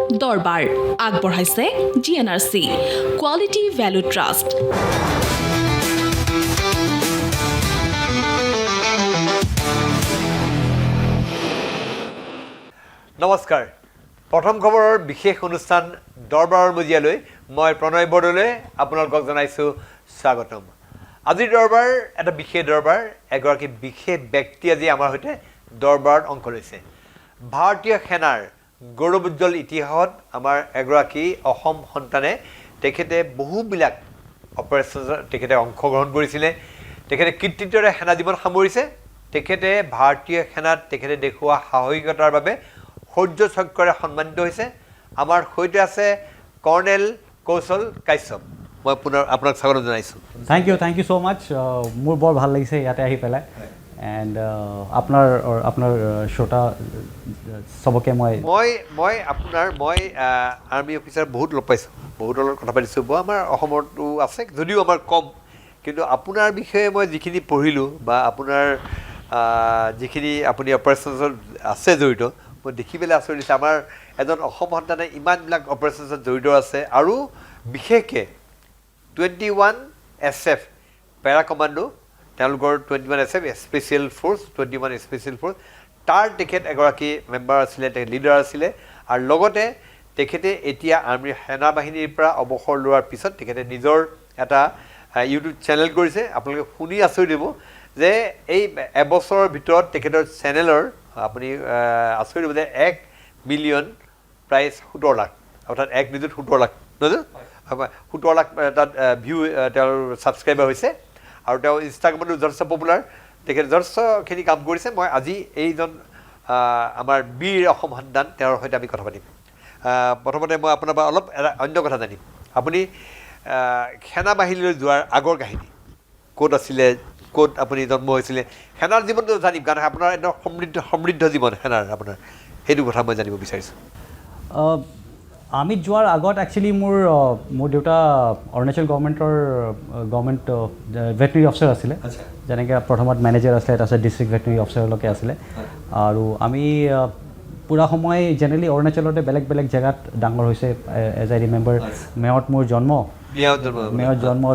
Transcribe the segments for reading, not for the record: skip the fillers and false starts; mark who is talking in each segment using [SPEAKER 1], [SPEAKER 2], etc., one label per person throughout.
[SPEAKER 1] দৰবাৰ আগবঢ়াইছে GNRC quality value trust.
[SPEAKER 2] নমস্কাৰ, প্ৰথম খবৰৰ বিশেষ অনুষ্ঠান দৰবাৰৰ মজিয়ালৈ মই প্ৰণয় বৰদলৈ আপোনালোকক জনাইছোঁ স্বাগতম। আজিৰ দৰবাৰ এটা বিশেষ দৰবাৰ, এগৰাকী বিশেষ ব্যক্তি আজি আমাৰ সৈতে দৰবাৰত অংশ লৈছে। ভাৰতীয় সেনাৰ গৌৰৱোজ্জ্বল ইতিহাসত আমাৰ এগৰাকী অসম সন্তানে তেখেতে বহুবিলাক অপাৰেশ্যনত তেখেতে অংশগ্ৰহণ কৰিছিলে, তেখেতে কৃতিত্বৰে সেনা জীৱন সামৰিছে। তেখেতে ভাৰতীয় সেনাত তেখেতে দেখুওৱা সাহসিকতাৰ বাবে শৌৰ্য চক্ৰৰে সন্মানিত হৈছে। আমাৰ সৈতে আছে কৰ্ণেল কৌশল কাশ্যপ। মই পুনৰ আপোনাক স্বাগতম জনাইছোঁ।
[SPEAKER 3] থ্যাংক ইউ ছ' মাছ। মোৰ বৰ ভাল লাগিছে ইয়াতে আহি পেলাই। এণ্ড আপোনাৰ শ্ৰোতা চবকে মই আৰ্মি অফিচাৰ বহুত লগ পাইছোঁ, বহুতৰ লগত কথা পাতিছোঁ। আমাৰ অসমতো আছে যদিও আমাৰ কম, কিন্তু আপোনাৰ বিষয়ে মই যিখিনি পঢ়িলোঁ বা আপোনাৰ যিখিনি আপুনি অপাৰেশ্যনত আছে জড়িত, মই দেখি পেলাই আচৰিত হৈছে। আমাৰ এজন অসম সন্তানে ইমানবিলাক অপাৰেশ্যনত জড়িত আছে, আৰু বিশেষকৈ 21 SF পেৰা কমাণ্ডো, তেওঁলোকৰ 21 SF special force, 21 special force, তাৰ তেখেত এগৰাকী মেম্বাৰ আছিলে, তেখেত লিডাৰ আছিলে। আৰু লগতে তেখেতে এতিয়া আৰ্মী সেনাবাহিনীৰ পৰা অৱসৰ লোৱাৰ পিছত তেখেতে নিজৰ এটা ইউটিউব চেনেল কৰিছে। আপোনালোকে শুনি আচৰিত দিব যে এই এবছৰৰ ভিতৰত তেখেতৰ চেনেলৰ আপুনি আচৰিত দিব যে 1 মিলিয়ন প্ৰায় 17 লাখ, অৰ্থাৎ 1 নিযুত 17 লাখ, নহয় 17 লাখ তাত ভিউ তেওঁৰ ছাবস্ক্ৰাইবাৰ হৈছে। আৰু তেওঁ ইনষ্টাগ্ৰামতো যথেষ্ট পপুলাৰ, তেখেতে যথেষ্টখিনি কাম কৰিছে। মই আজি এইজন আমাৰ বীৰ অসম সন্তান, তেওঁৰ সৈতে আমি কথা পাতিম। প্ৰথমতে মই আপোনাৰ পৰা অলপ এটা অন্য কথা জানিম। আপুনি সেনাবাহিনীলৈ যোৱাৰ আগৰ কাহিনী ক'ত আছিলে, ক'ত আপুনি জন্ম হৈছিলে, সেনাৰ জীৱনটো জানিম, কাৰণ আপোনাৰ একদম সমৃদ্ধ জীৱন সেনাৰ, আপোনাৰ সেইটো কথা মই জানিব বিচাৰিছোঁ। আমি যোৱাৰ আগত একচুৱেলি মোৰ দেউতা অৰুণাচল গভৰ্ণমেণ্ট ভেটেনেৰী অফিচাৰ আছিলে। যেনেকৈ প্ৰথমত মেনেজাৰ আছিলে, তাৰপিছত ডিষ্ট্ৰিক্ট ভেটেনেৰী অফিচাৰলৈকে আছিলে। আৰু আমি পুৰা সময় জেনেৰেলি অৰুণাচলতে বেলেগ বেলেগ জেগাত ডাঙৰ হৈছে। এজ আই ৰিমেম্বাৰ মেয়ত মোৰ জন্ম,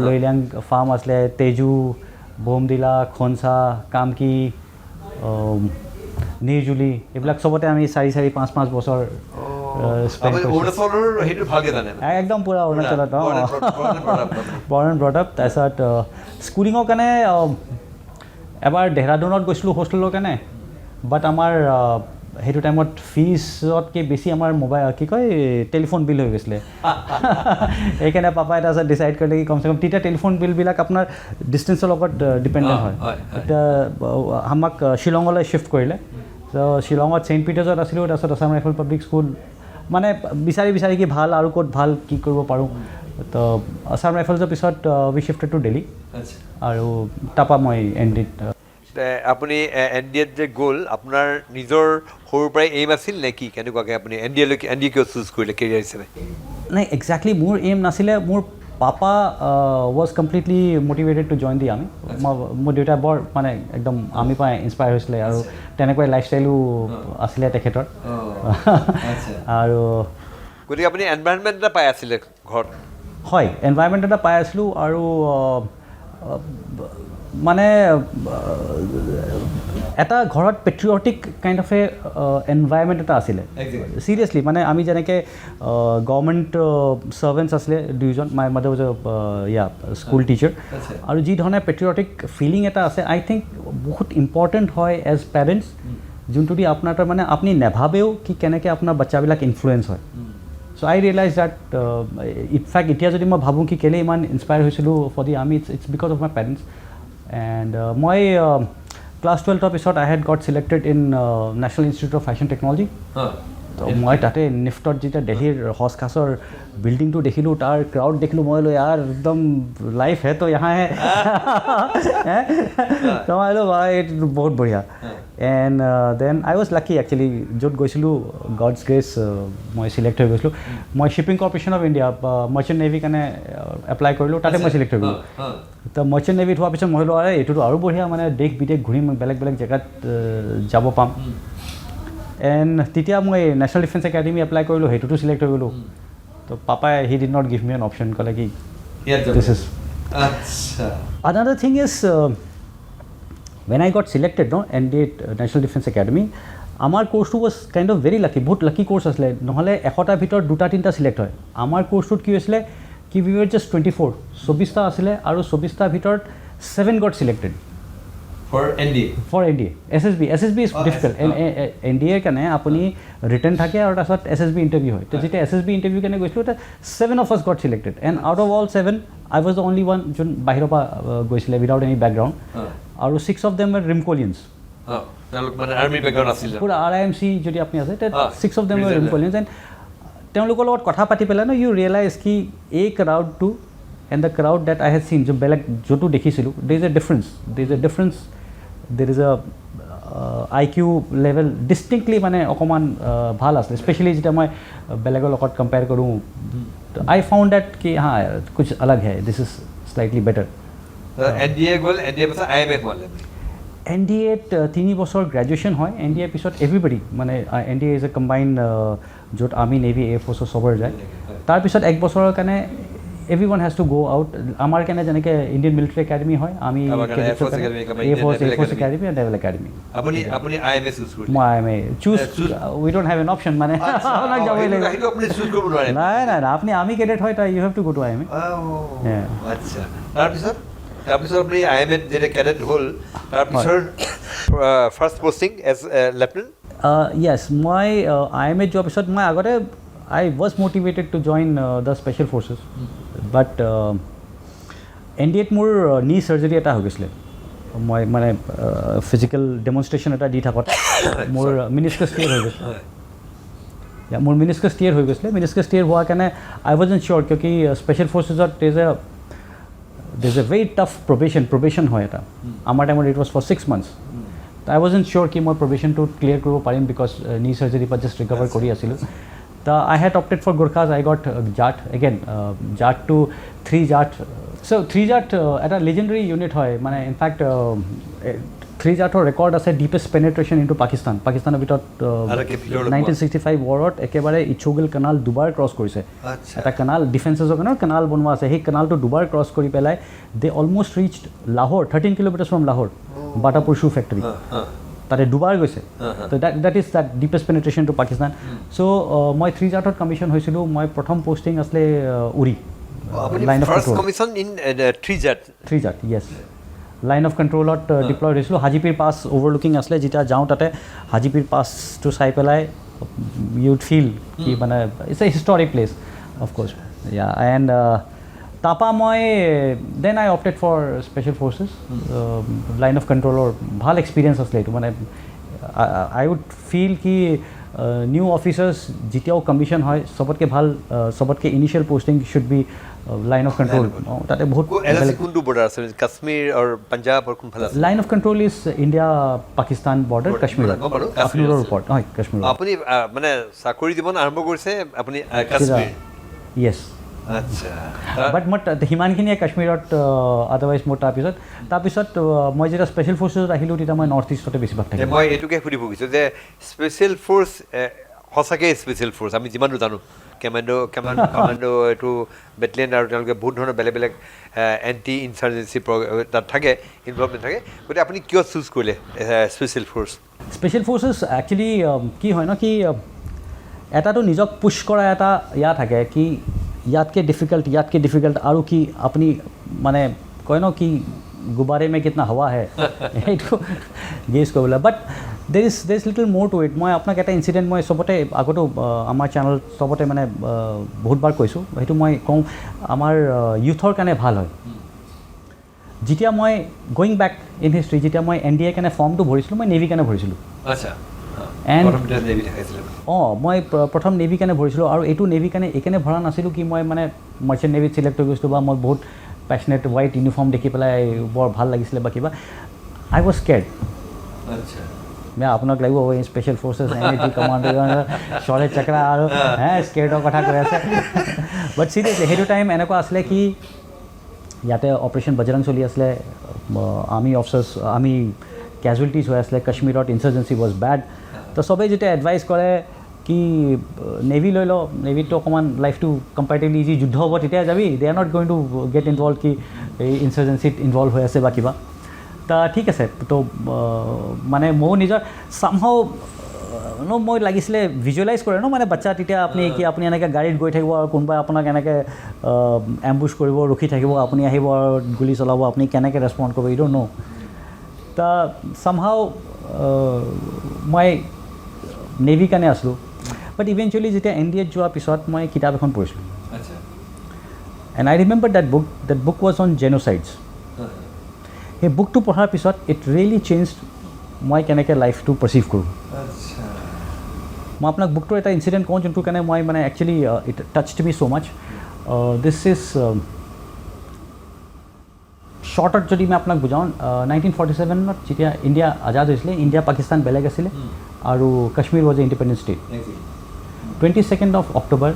[SPEAKER 3] লৈলিয়াং ফাৰ্ম আছিলে, তেজু, বোমদিলা, খনচা, কামকি, নিৰজুলি, এইবিলাক চবতে আমি 4-5 বছৰ একদম পুৰা অৰুণাচলত বৰ্ণ এণ্ড ব্ৰট আপ। তাৰপিছত স্কুলিঙৰ কাৰণে এবাৰ দেহৰাদুনত গৈছিলোঁ হোষ্টেলৰ কাৰণে। বাট আমাৰ সেইটো টাইমত ফিজতকৈ বেছি আমাৰ টেলিফোন বিল হৈ গৈছিলে। সেইকাৰণে পাপাই তাৰপিছত ডিচাইড কৰিলে কি কমচে কম তেতিয়া টেলিফোন বিলবিলাক আপোনাৰ ডিষ্টেঞ্চৰ লগত ডিপেণ্ডেণ্ট হয়। এতিয়া আমাক শ্বিলঙলৈ শ্বিফ্ট কৰিলে। ত' শ্বিলঙত ছেইণ্ট পিটাৰ্ছত আছিলোঁ, তাৰপিছত আছাম ৰাইফল পাব্লিক স্কুল মানে বিচাৰি কি ভাল আৰু ক'ত ভাল কি কৰিব পাৰোঁ। তো আছাম ৰাইফলছৰ পিছত উই শ্বিফটেড টু দিল্লী, আৰু তাৰপৰা মই NDত।
[SPEAKER 2] আপুনি NDত যে গ'ল, আপোনাৰ নিজৰ সৰুৰ পৰাই এইম আছিল নে কি, কেনেকুৱাকৈ আপুনি ND কিয় চুজ কৰিলে কেৰিয়াৰ হিচাপে?
[SPEAKER 3] নাই, একজেক্টলি মোৰ এইম নাছিলে। মোৰ papa was completely motivated two join the army. মোৰ দেউতাই বৰ মানে একদম আৰ্মিৰ পৰা ইনস্পায়াৰ হৈছিলে, আৰু তেনেকুৱাই লাইফষ্টাইলো আছিলে তেখেতৰ। আৰু
[SPEAKER 2] গতিকে আপুনি এনভাইৰনমেণ্ট এটা পাই আছিলে ঘৰত?
[SPEAKER 3] হয়, এনভাইৰনমেণ্ট এটা পাই আছিলোঁ। আৰু মানে এটা ঘৰত পেট্ৰিয়টিক কাইণ্ড অফ এনভাইৰনমেণ্ট এটা আছিলে চিৰিয়াছলি। মানে আমি যেনেকৈ গভৰ্ণমেণ্ট ছাৰ্ভেণ্টছ আছিলে দুইজন, my mother was school teacher, আৰু যি ধৰণে পেট্ৰিয়টিক ফিলিং এটা আছে, আই থিংক বহুত ইম্পৰ্টেণ্ট হয় এজ পেৰেণ্টছ, যোনটো দি আপোনাৰ তাৰমানে আপুনি নেভাবেও কি কেনেকৈ আপোনাৰ বাচ্চাবিলাক ইনফ্লুৱেঞ্চ হয়। So' I realize that in fact এতিয়া যদি মই ভাবোঁ কি কেলৈ ইমান ইনস্পায়াৰ হৈছিলোঁ for the army, it's because of my parents. And মই ক্লাছ 12ৰ পিছত I had got selected in national institute of fashion technology. তো মই তাতে নিফ্টত যেতিয়া দিল্লীৰ হজ খাছৰ বিল্ডিংটো দেখিলোঁ, তাৰ ক্ৰাউড দেখিলোঁ, মই লো ইয়াৰ একদম লাইফ হে তো यहाँ है। তো মই লো বহুত বঢ়িয়া। And then I was lucky actually, য'ত গৈছিলোঁ গডছ গ্ৰেছ মই চিলেক্ট হৈ গৈছিলোঁ। মই shipping corporation of India merchant নেভিৰ কাৰণে এপ্লাই কৰিলোঁ, তাতে মই চিলেক্ট হৈ গ'লোঁ। তো মাৰ্চেণ্ট নেভিত হোৱাৰ পিছত মই লো এইটোতো আৰু বঢ়িয়া, মানে দেশ বিদেশ ঘূৰিম, বেলেগ বেলেগ জেগাত যাব পাম।
[SPEAKER 4] এণ্ড তেতিয়া মই নেশ্যনেল ডিফেন্স একাডেমি এপ্লাই কৰিলোঁ সেইটোতো চিলেক্ট হৈ গ'লোঁ তো পাপাই হি did not give me N option ক'লে কি this is another thing is when I got selected no NDA National Defense Academy আমাৰ কোৰ্সটো was kind of very lucky বহুত lucky course আছিলে নহলে 100টাৰ ভিতৰত 2টা 3টা সিলেক্ট হয় আমাৰ কোৰ্সটোত কি হৈছিলে কি we were just 24 24টা আছিলে আৰু 24টাৰ ভিতৰত 7 got selected
[SPEAKER 2] for NDA
[SPEAKER 4] SSB is difficult NDA কাৰণে আপুনি ৰিটেন থাকে আৰু তাৰপিছত SSB ইন্টাৰভিউ হয় তো যেতিয়া SSB ইন্টাৰভিউ কাৰণে গৈছিলোঁ তা 7 of us got selected and out of all 7 I was the only one যোন বাহিৰৰ পৰা গৈছিলে without any background আৰু 6 of them were rimcolians
[SPEAKER 2] মানে আৰ্মি বেকগ্ৰাউণ্ড আছিল
[SPEAKER 4] পুৰা RIMC যদি আপুনি আছে তে 6 of them were rimcolians and তেওঁলোকৰ লগত কথা পাতি পেলাই ন ইউ ৰিয়েলাইজ কি এই ক্ৰাউডটো and the crowd that I had seen jo belag jotu dekhisilu there is a difference there is a IQ level distinctly mane okoman bhal asle especially jeta moi belagor logot compare karu I found that ki ha kuch alag hai this is slightly better
[SPEAKER 2] NDA gol NDA pasa IMA gol
[SPEAKER 4] NDA 3 বছৰ graduation হয় NDA পিছত everybody মানে NDA is a combined য'ত army navy air ফ'ৰ্চৰ চবৰ যায় তাৰপিছত 1 বছৰৰ কাৰণে everyone has to go out amar kane janeke Indian military academy hoy ami Air Force academy and Naval academy
[SPEAKER 2] apni IMA choose korle
[SPEAKER 4] my IMA choose we don't have an option mane
[SPEAKER 2] na jabe le apni choose korbo nare
[SPEAKER 4] na apni army cadet hoy ta you have to go to IMA
[SPEAKER 2] yeah acha tar pisot apni IMA jete cadet hol tar pisot first posting as lieutenant
[SPEAKER 4] yes my IMA job pisot my agote I was motivated to join the special forces but NDA মোৰ knee surgery এটা হৈ গৈছিলে মই মানে physical demonstration এটা দি থাকত মোৰ meniscus tear হৈ গৈছিলে মোৰ meniscus tear হৈ গৈছিলে meniscus tear হোৱা কাৰণে I wasn't sure কিয়কি special forces there's a very tough probation হয় এটা আমাৰ টাইমত it was for 6 months I wasn't sure কি মই probation to clear কৰিব পাৰিম because knee surgery পৰা just recover কৰি আছিলোঁ I had opted for Gurkhas. I got JAT again. JAT to 3 JAT. So 3 JAT at a legendary unit hoy. Mane in fact 3 JAT or record as a deepest penetration into Pakistan. Pakistan abitot 1965 warot ekebare Ichogal canal dubar cross korise. Eta canal defenses or canal bonwa ase. He canal to dubar cross kori pelai. They almost reached Lahore, 13 kilometers from Lahore. Batapur shoe factory. তাতে দুবাৰ গৈছে তো that is that deepest penetration to Pakistan so মই 3 জাটত commission হৈছিলো মই প্ৰথম posting আসলে Uri
[SPEAKER 2] line of first commission in 3 Jat
[SPEAKER 4] yes line of কন্ট্ৰোলত ডিপ্লয়ড হৈছিলো হাজিপিৰ পাস ওভাৰলুকিং আসলে যেটা যাও তাতে হাজিপিৰ পাস টু চাই পেলাই you would feel কি মানে it's a historic place of course yeah and Tapa moi then I opted for special forces line of control or bhal experience asle to mane I would feel ki new officers jitao commission hoy sobotke bhal sobotke initial posting should be line of control tate bahut
[SPEAKER 2] kundu border ase Kashmir or Punjab or kun phala
[SPEAKER 4] line of control is India Pakistan border Kashmir report hoy Kashmir
[SPEAKER 2] apuni mane sakori dibon arambho korise apuni Kashmir
[SPEAKER 4] yes but mot হিমানখিনিয়ে কাশ্মীৰত otherwise মোৰ তাৰপিছত মই যেতিয়া special ফ'ৰ্চেছত আহিলোঁ তেতিয়া মই north ইষ্টতে বেছিভাগ থাকিলোঁ
[SPEAKER 2] মই এইটোকে সুধিব খুজিছোঁ যে স্পেচিয়েল ফ'ৰ্চ সঁচাকৈ স্পেচিয়েল ফ'ৰ্চ আমি যিমানটো জানো কমাণ্ডো এইটো বেটেলিয়ন আৰু তেওঁলোকে বহুত ধৰণৰ বেলেগ বেলেগ এণ্টি ইনচাৰ্জেঞ্চি তাত থাকে ইনভলভমেণ্ট থাকে গতিকে আপুনি কিয় চুজ কৰিলে স্পেচিয়েল
[SPEAKER 4] ফ'ৰ্চেছ একচুৱেলি কি হয় ন কি এটাতো নিজক পুছ কৰা এটা থাকে কি याद के डिफिकल्ट आरु की अपनी माने कोई ना कि गुब्बारे में कितना हवा है तो गेस को बोला but there is little more to it मैं अपना कहता इन्सिडेंट मैं सबते आगतो आमार चैनल सबते माने बहुत बार कैसो हेतु मैं कहूँ आमार यूथर काने ভাল হয় जितिया मैं going back in history Jitiya मैं NDA काने फॉर्म तो भरिसिलो मैं नेवी काने भरिसिलो
[SPEAKER 2] अच्छा
[SPEAKER 4] মই প্ৰথম নেভি কাৰণে ভৰিছিলোঁ আৰু এইটো নেভি কাৰণে এইকাৰণে ভৰা নাছিলোঁ কি মই মানে মাৰ্চেণ্ট নেভিত চিলেক্ট হৈ গৈছিলোঁ বা মই বহুত পেচনেট হোৱাইট ইউনিফৰ্ম দেখি পেলাই বৰ ভাল লাগিছিলে বা কিবা আই ৱাজ স্কেৰ্ড আপোনাক লাগিব স্পেচিয়েল ফ'ৰ্চেছ NAT কমাণ্ডাৰ শৰৎ চক্ৰ আৰু স্কেৰ্ডৰ কথা কৈ আছে বাট চিৰিয়াছলি সেইটো টাইম এনেকুৱা আছিলে কি ইয়াতে অপাৰেশ্যন বজৰং চলি আছিলে আৰ্মি অফিচাৰ্ছ আৰ্মি casualties হৈ আছিলে কাশ্মীৰত ইনচাৰ্জেঞ্চি ৱাজ বেড তো চবেই যেতিয়া এডভাইচ কৰে কি নেভি লৈ ল নেভিটো অকণমান লাইফটো কম্পেৰিটিভলি ইজি যুদ্ধ হ'ব তেতিয়া যাবি they are not going to get involve কি এই ইনচাৰ্জেঞ্চিত ইনভলভ হৈ আছে বা কিবা তা ঠিক আছে তো মানে ময়ো নিজৰ চামহাও মই লাগিছিলে ভিজুৱেলাইজ কৰে ন মানে বাচ্চা তেতিয়া আপুনি এনেকৈ গাড়ীত গৈ থাকিব আৰু কোনোবাই আপোনাক এনেকৈ এম্বুছ কৰিব ৰখি থাকিব আপুনি আহিব আৰু গুলি চলাব আপুনি কেনেকৈ ৰেছপণ্ড কৰিব ইউ ডোণ্ট ন' তা চামহাও মই নেভি কাৰণে আছিলোঁ বাট ইভেঞ্চুৱেলি যেতিয়া NDAত যোৱাৰ পিছত মই কিতাপ এখন পঢ়িছিলোঁ and I remember that book was on genocides সেই বুকটো পঢ়াৰ পিছত ইট ৰিয়েলি চেঞ্জ মই কেনেকৈ লাইফটো পাৰ্চিভ কৰোঁ মই আপোনাক বুকটোৰ এটা ইনচিডেণ্ট কওঁ যোনটোৰ কাৰণে মই মানে actually it touched me so' much this is শ্বৰ্টত যদি মই আপোনাক বুজাওঁ 1947ত যেতিয়া ইণ্ডিয়া আজাদ হৈছিলে ইণ্ডিয়া পাকিস্তান বেলেগ আছিলে আৰু Kashmir was a independent state 22nd of October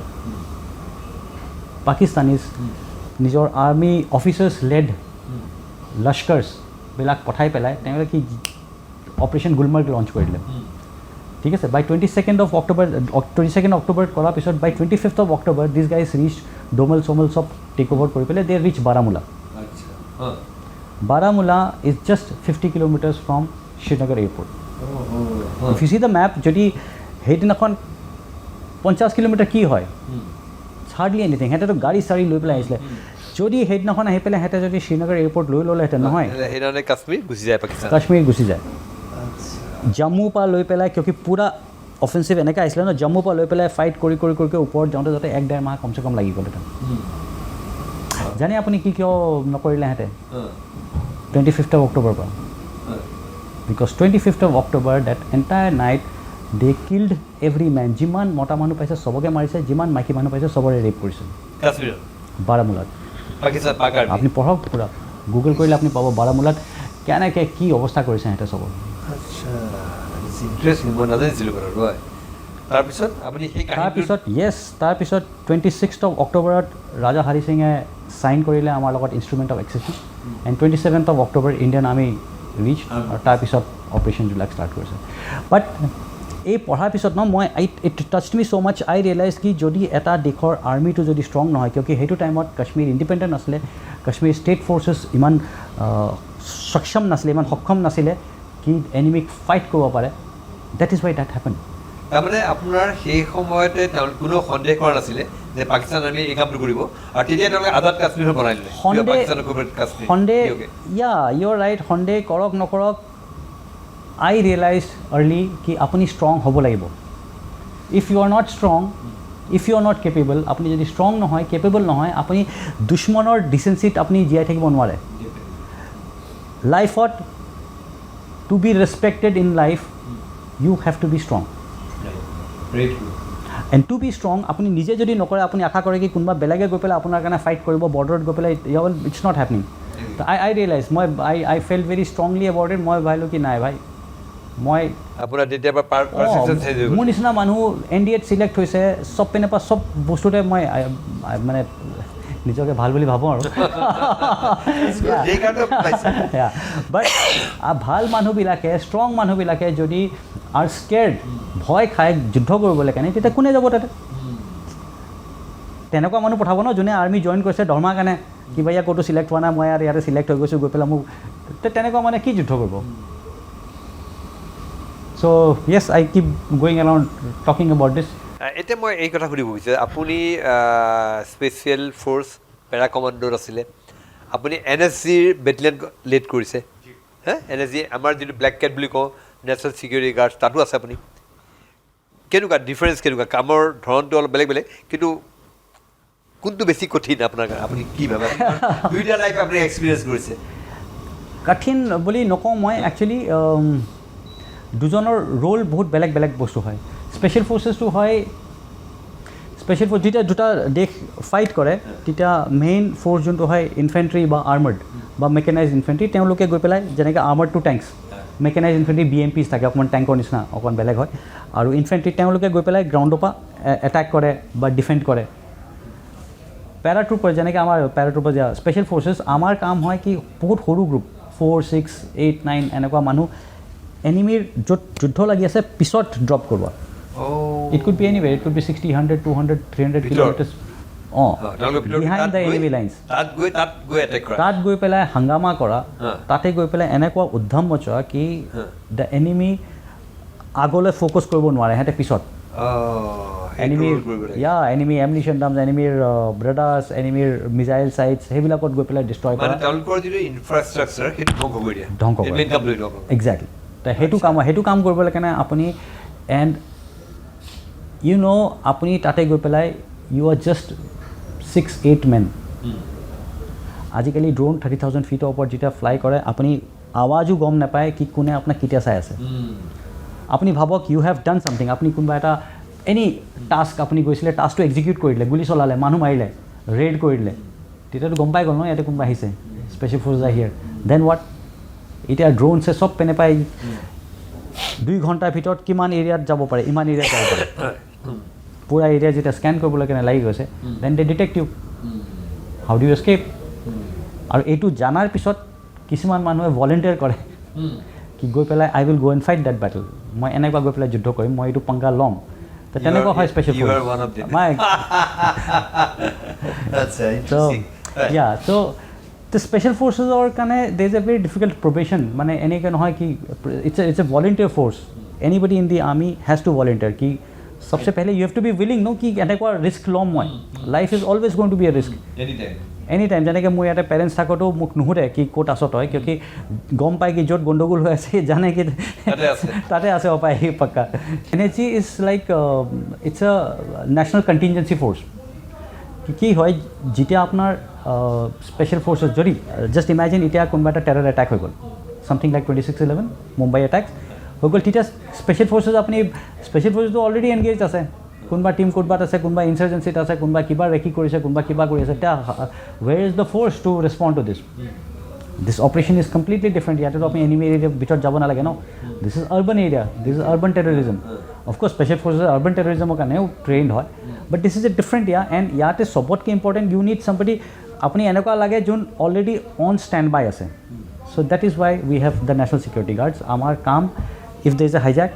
[SPEAKER 4] পাকিস্তানীজ নিজৰ আৰ্মি অফিচাৰ্ছ লেড লস্কৰ্ছবিলাক পঠাই পেলাই তেওঁলোকে কি অপাৰেশ্যন গুলমাৰ্গ লঞ্চ কৰি দিলে ঠিক আছে বাই 22nd of October কৰাৰ পিছত by 25th of October these guys reach Domel চমল চব টেক অভাৰ কৰি পেলাই they reach Baramulla Baramulla is just 50 kilometers from Srinagar airport. If you see the map, যদি সেইদিনাখন 50 কিলোমিটাৰ কি হয় হাৰ্ডলি এনিথিং সিহঁতেতো গাড়ী চাৰি লৈ পেলাই আহিছিলে যদি সেইদিনাখন আহি পেলাই সিহঁতে যদি শ্ৰীনগৰ এয়াৰপৰ্ট লৈ ল'লেহেঁতেন নহয়
[SPEAKER 3] কাশ্মীৰ গুচি যায় পাকিস্তান
[SPEAKER 4] কাশ্মীৰ গুচি যায় জম্মুৰ পৰা লৈ পেলাই কিয় কি পূৰা অফেন্সিভ এনেকৈ আহিছিলে ন জম্মুৰ পৰা লৈ পেলাই ফাইট কৰি ওপৰত যাওঁতে যাতে 1-1.5 মাহ কমচে কম লাগি গ'লহেঁতেন জানে আপুনি কি কিয় নকৰিলে হেঁতে 25th of October পৰা because 25th of October that entire night they killed every man যিমান মতা মানুহ পাইছে চবকে মাৰিছে যিমান মাইকী মানুহ পাইছে চবৰে ৰেপ কৰিছে
[SPEAKER 3] কাশ্মীৰত
[SPEAKER 4] বাৰামুলাত
[SPEAKER 3] পাকিস্তান পাকাৰ
[SPEAKER 4] আপুনি পঢ়ক পূৰা গুগল কৰিলে আপুনি পাব বাৰামুলাত কেনেকৈ কি অৱস্থা কৰিছে সিহঁতে চবৰ
[SPEAKER 3] আচ্ছা ইণ্টাৰেষ্টিং মই নাজানিছিলোঁ বাৰু হয় তাৰপিছত আপুনি সেই
[SPEAKER 4] তাৰপিছত 26th of October ৰাজা হৰি সিঙে চাইন কৰিলে আমাৰ লগত instrument of accession and 27th of October Indian army reach আৰু তাৰপিছত অপাৰেশ্যনবিলাক ষ্টাৰ্ট কৰিছে বাট এই পঢ়াৰ পিছত ন মই it touched me so' much I realize কি যদি এটা দেশৰ আৰ্মিটো যদি ষ্ট্ৰং নহয় কিয় কি সেইটো টাইমত কাশ্মীৰ ইণ্ডিপেণ্ডেণ্ট আছিলে কাশ্মীৰ ষ্টেট ফ'ৰ্চেছ ইমান সক্ষম নাছিলে কি এনিমিক ফাইট কৰিব পাৰে that is why that happen
[SPEAKER 3] তাৰমানে আপোনাৰ সেই সময়তে তেওঁলোকে কোনো সন্দেহ কৰা নাছিলে যে পাকিস্তান আৰ্মি এই কামটো কৰিব আৰু তেতিয়া তেওঁলোকে আজাদ কাশ্মীৰ বনাই দিলে
[SPEAKER 4] সন্দেহ ইউ আৰ ৰাইট সন্দেহ কৰক নকৰক আই ৰিয়েলাইজ আৰ্লি কি আপুনি ষ্ট্ৰং হ'ব লাগিব if you are not strong if you are not capable আপুনি যদি ষ্ট্ৰং নহয় কেপেবল নহয় আপুনি দুশ্মনৰ ডিচেঞ্চিত আপুনি জীয়াই থাকিব নোৱাৰে লাইফত to be respected in life you have to be strong and to be strong আপুনি নিজে যদি নকৰে আপুনি আশা কৰে কি কোনোবা বেলেগে গৈ পেলাই আপোনাৰ কাৰণে ফাইট কৰিব বৰ্ডাৰত গৈ পেলাই it's not happening I realize I feel very strongly about it মই ভাবিলোঁ কি নাই ভাই মই
[SPEAKER 3] আপোনাৰ তেতিয়াৰ
[SPEAKER 4] মোৰ নিচিনা মানুহ NDAত চিলেক্ট হৈছে চব পিনে পৰা চব বস্তুতে মই মানে নিজকে ভাল বুলি ভাবোঁ আৰু বাট ভাল মানুহবিলাকে ষ্ট্ৰং মানুহবিলাকে যদি আৰু স্কেৰ্ড ভয় খাই যুদ্ধ কৰিবলৈ কাৰণে তেতিয়া কোনে যাব তাতে তেনেকুৱা মানুহ পঠাব ন যোনে আৰ্মি জইন কৰিছে দৰমহাৰ কাৰণে কিবা ইয়াত ক'তো চিলেক্ট হোৱা নাই মই আৰু ইয়াতে চিলেক্ট হৈ গৈছোঁ গৈ পেলাই মোক তেনেকুৱা মানে কি যুদ্ধ কৰিব so' yes I keep going around talking about this
[SPEAKER 3] এতিয়া মই এই কথা সুধিব বিচাৰিছোঁ আপুনি স্পেচিয়েল ফ'ৰ্চ পেৰা কমাণ্ডোত আছিলে আপুনি NSGৰ বেটেলিয়ন লিড কৰিছে হে NSG আমাৰ যিটো ব্লেক কেট বুলি কওঁ নেশ্যনেল ছিকিউৰিটি গাৰ্ডছ তাতো আছে আপুনি কেনেকুৱা ডিফাৰেঞ্চ কেনেকুৱা কামৰ ধৰণটো অলপ বেলেগ কিন্তু কোনটো বেছি কঠিন আপোনাৰ কাৰণে আপুনি কি ভাবে দুইটা লাইফ আপুনি এক্সপিৰিয়েঞ্চ কৰিছে
[SPEAKER 4] কঠিন বুলি নকওঁ মই একচুৱেলি দুজনৰ ৰোল বহুত বেলেগ বস্তু হয় স্পেচিয়েল ফ'ৰ্চেছটো হয় স্পেচিয়েল ফ'ৰ্চ যেতিয়া দুটা দেশ ফাইট কৰে তেতিয়া মেইন ফ'ৰ্চ যোনটো হয় ইনফেণ্ট্ৰি বা আৰ্মাৰ্ড বা মেকেনাইজ ইনফেণ্ট্ৰি তেওঁলোকে গৈ পেলাই যেনেকৈ আৰ্মাৰ্ড টু টেংকছ মেকেনাইজ ইনফেণ্ট্ৰি BMPs থাকে অকণমান টেংকৰ নিচিনা অকণমান বেলেগ হয় আৰু ইনফেণ্ট্ৰি তেওঁলোকে গৈ পেলাই গ্ৰাউণ্ডৰ পৰা এটেক কৰে বা ডিফেণ্ড কৰে পেৰাট্ৰুপাৰ যেনেকৈ আমাৰ পেৰাট্ৰুপাৰ যে স্পেচিয়েল ফ'ৰ্চেছ আমাৰ কাম হয় কি বহুত সৰু গ্ৰুপ 4, 6, 8, 9 এনেকুৱা মানুহ এনিমিৰ য'ত যুদ্ধ লাগি আছে পিছত ড্ৰপ কৰিব it could be anyway it could be 60 100 200 300 kilometres behind the enemy lines তাত গৈ পেলাই হাংগামা কৰা তাতে গৈ পেলাই এনেকুৱা উদ্যম মচোৱা কি দ্য এনিমি আগলৈ ফ'কাছ কৰিব নোৱাৰে সিহঁতে পিছত এনিমিৰ এনিমি এমিনিশ্যন ডাম্পছ এনিমিৰ ব্ৰেডাৰ্ছ এনিমিৰ মিছাইল চাইটছ সেইবিলাকত গৈ পেলাই ডিষ্ট্ৰয় কৰা ধ্বংস কৰে এক্সেক্টলি সেইটো কাম কৰিবলৈ কাৰণে আপুনি এণ্ড ইউ ন' আপুনি তাতে গৈ পেলাই ইউ আৰ জাষ্ট 6-8 মেন আজিকালি ড্ৰোন 30,000 ফিটৰ ওপৰত যেতিয়া ফ্লাই কৰে আপুনি আৱাজো গম নাপায় কি কোনে আপোনাক কেতিয়া চাই আছে আপুনি ভাবক ইউ হেভ ডান ছামথিং আপুনি কোনোবা এটা এনি টাস্ক আপুনি গৈছিলে টাস্কটো এক্সিকিউট কৰি দিলে গুলি চলালে মানুহ মাৰিলে ৰেড কৰি দিলে তেতিয়াতো গম পাই গ'ল ন ইয়াতে কোনোবা আহিছে special force are here then what এতিয়া ড্ৰোনছে চব পেনে পাই 2 ঘণ্টাৰ ভিতৰত কিমান এৰিয়াত যাব পাৰে ইমান এৰিয়াত যাব পাৰে পুৰা এৰিয়া যেতিয়া স্কেন কৰিবলৈ কাৰণে লাগি গৈছে then they detect you how do you escape আৰু এইটো জানাৰ পিছত কিছুমান মানুহে ভলেণ্টিয়াৰ কৰে কি গৈ পেলাই I will go and fight that battle মই এনেকুৱা গৈ পেলাই যুদ্ধ কৰিম মই এইটো পাংগা ল'ম তো তেনেকুৱা হয় special force so' the special forces or কাৰণে there is a very difficult probation মানে এনেকৈ নহয় কি it's a volunteer force anybody in the army has to volunteer কি सबसे पहले you have to be willing no कि এনেকুৱা risk ল'ম মই life is always going to be a risk anytime যেনেকৈ মোৰ ইয়াতে পেৰেণ্টছ থাকোঁতেও মোক নুসুধে কি ক'ত আছ তই কিয় কি গম পাই কি য'ত গণ্ডগোল হৈ আছে জানে কি তাতে আছে অপায় পাক্কা NHG is like it's a national contingency force কি হয় যেতিয়া আপোনাৰ স্পেচিয়েল ফ'ৰ্চেছ যদি জাষ্ট ইমেজিন এতিয়া কোনোবা এটা টেৰৰ এটেক হৈ গ'ল ছামথিং লাইক 26/11 মুম্বাই এটেকছ হৈ গ'ল তেতিয়া স্পেচিয়েল ফ'ৰ্চেছ আপুনি স্পেচিয়েল ফ'ৰ্চেছটো অলৰেডি এনগেজ আছে কোনোবা টিম ক'ৰবাত আছে কোনোবা ইনচাৰ্জেঞ্চিত আছে কোনোবা কিবা ৰেকি কৰিছে কোনোবা কিবা কৰি আছে এতিয়া where is the force to respond to this operation is completely different ইয়াতেতো আপুনি এনিমি এৰিয়াৰ ভিতৰত যাব নালাগে no this is urban area this is urban terrorism of course special forces আৰ্বান টেৰৰিজমৰ কাৰণেও ট্ৰেইনড হয় but this is a different area and ইয়াতে চবতকৈ ইম্পৰ্টেণ্ট ইউ নিড চামবডি আপুনি এনেকুৱা লাগে যোন অলৰেডি অন ষ্টেণ্ড বাই আছে so' that is why we have the national security guards আমাৰ কাম if there is a hijack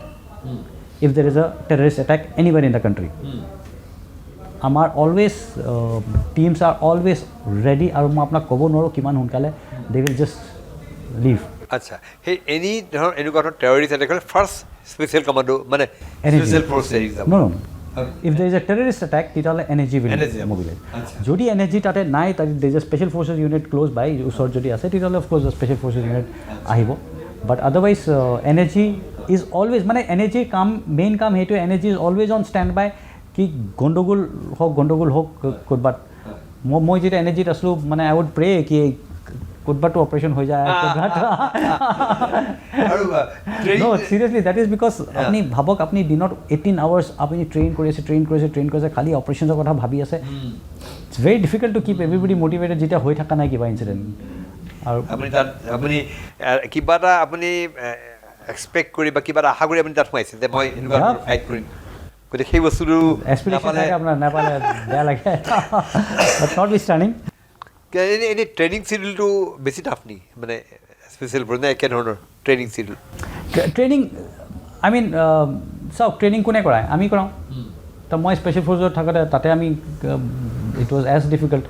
[SPEAKER 4] if there is a terrorist attack anywhere in the country amar always teams are always ready aru ma apna kobo noro kiman hunkale they will just leave
[SPEAKER 2] acha hey any dhor terrorist attack first special commando mane special force example
[SPEAKER 4] no if there is a terrorist attack titale energy will mobilize jodi energy tate nai there is a special forces unit close by usor jodi ase titale of course the special forces unit ahibo but otherwise energy is always মানে এনাৰ্জিৰ কাম main কাম সেইটো NSG is always on stand by কি গণ্ডগোল হওক ক'ৰবাত মই যেতিয়া এনাৰ্জিত আছিলোঁ মানে আই উড প্ৰে কি ক'ৰবাতো অপাৰেশ্যন হৈ যায় চিৰিয়াছলি দেট ইজ বিকজ আপুনি ভাবক আপুনি দিনত 18 আৱাৰ্ছ আপুনি ট্ৰেইন কৰি আছে খালি অপাৰেশ্যনৰ কথা ভাবি আছে it's very difficult to keep everybody motivated যেতিয়া হৈ থকা নাই কিবা ইনচিডেণ্ট আৰু
[SPEAKER 2] আপুনি কিবা এটা আপুনি এক্সপেক্ট কৰি বা কিবা এটা আশা কৰি আপুনি তাত সোমাইছে যে মই এনেকুৱা ফাইট কৰিম গতিকে সেই বস্তুটো
[SPEAKER 4] আপোনাৰ নাপালে বেয়া লাগে বাট নট উইথষ্টেণ্ডিং
[SPEAKER 2] এনে ট্ৰেইনিং চিডিউলটো বেছি টাফ নেকি মানে স্পেচিয়েল নে একেধৰণৰ training schedule
[SPEAKER 4] training I mean চাওক ট্ৰেইনিং কোনে কৰায় আমি কৰাওঁ তো মই স্পেচিয়েল ফ'ৰ্চত থাকোঁতে তাতে আমি ইট ৱাজ এজ ডিফিকাল্ট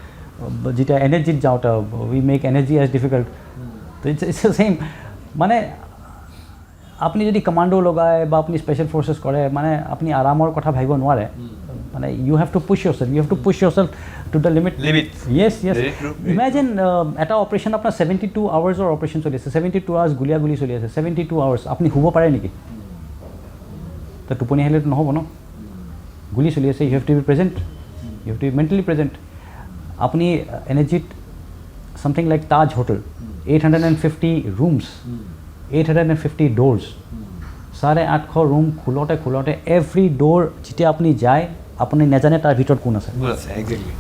[SPEAKER 4] যেতিয়া এনাৰ্জিত যাওঁতে we make NSG as difficult it's the same মানে আপুনি যদি কমাণ্ডো লগায় বা আপুনি স্পেচিয়েল ফ'ৰ্চেছ কৰে মানে আপুনি আৰামৰ কথা ভাবিব নোৱাৰে মানে you have to push yourself to the limit yes imagine এটা অপাৰেশ্যন আপোনাৰ 72 আৱাৰ্ছৰ অপাৰেশ্যন চলি আছে 72 আৱাৰ্ছ গুলি চলি আছে 72 আৱাৰ্ছ আপুনি শুব পাৰে নেকি তো টোপনি আহিলেতো নহ'ব ন গুলি চলি আছে you have to be present you have to be mentally present আপুনি এনাৰ্জিত something like Taj Hotel 850 rooms 850 doors 850 room খোলোতে every door যেতিয়া আপুনি যায় আপুনি নেজানে তাৰ ভিতৰত কোন আছে
[SPEAKER 2] এক্স্যাক্টলি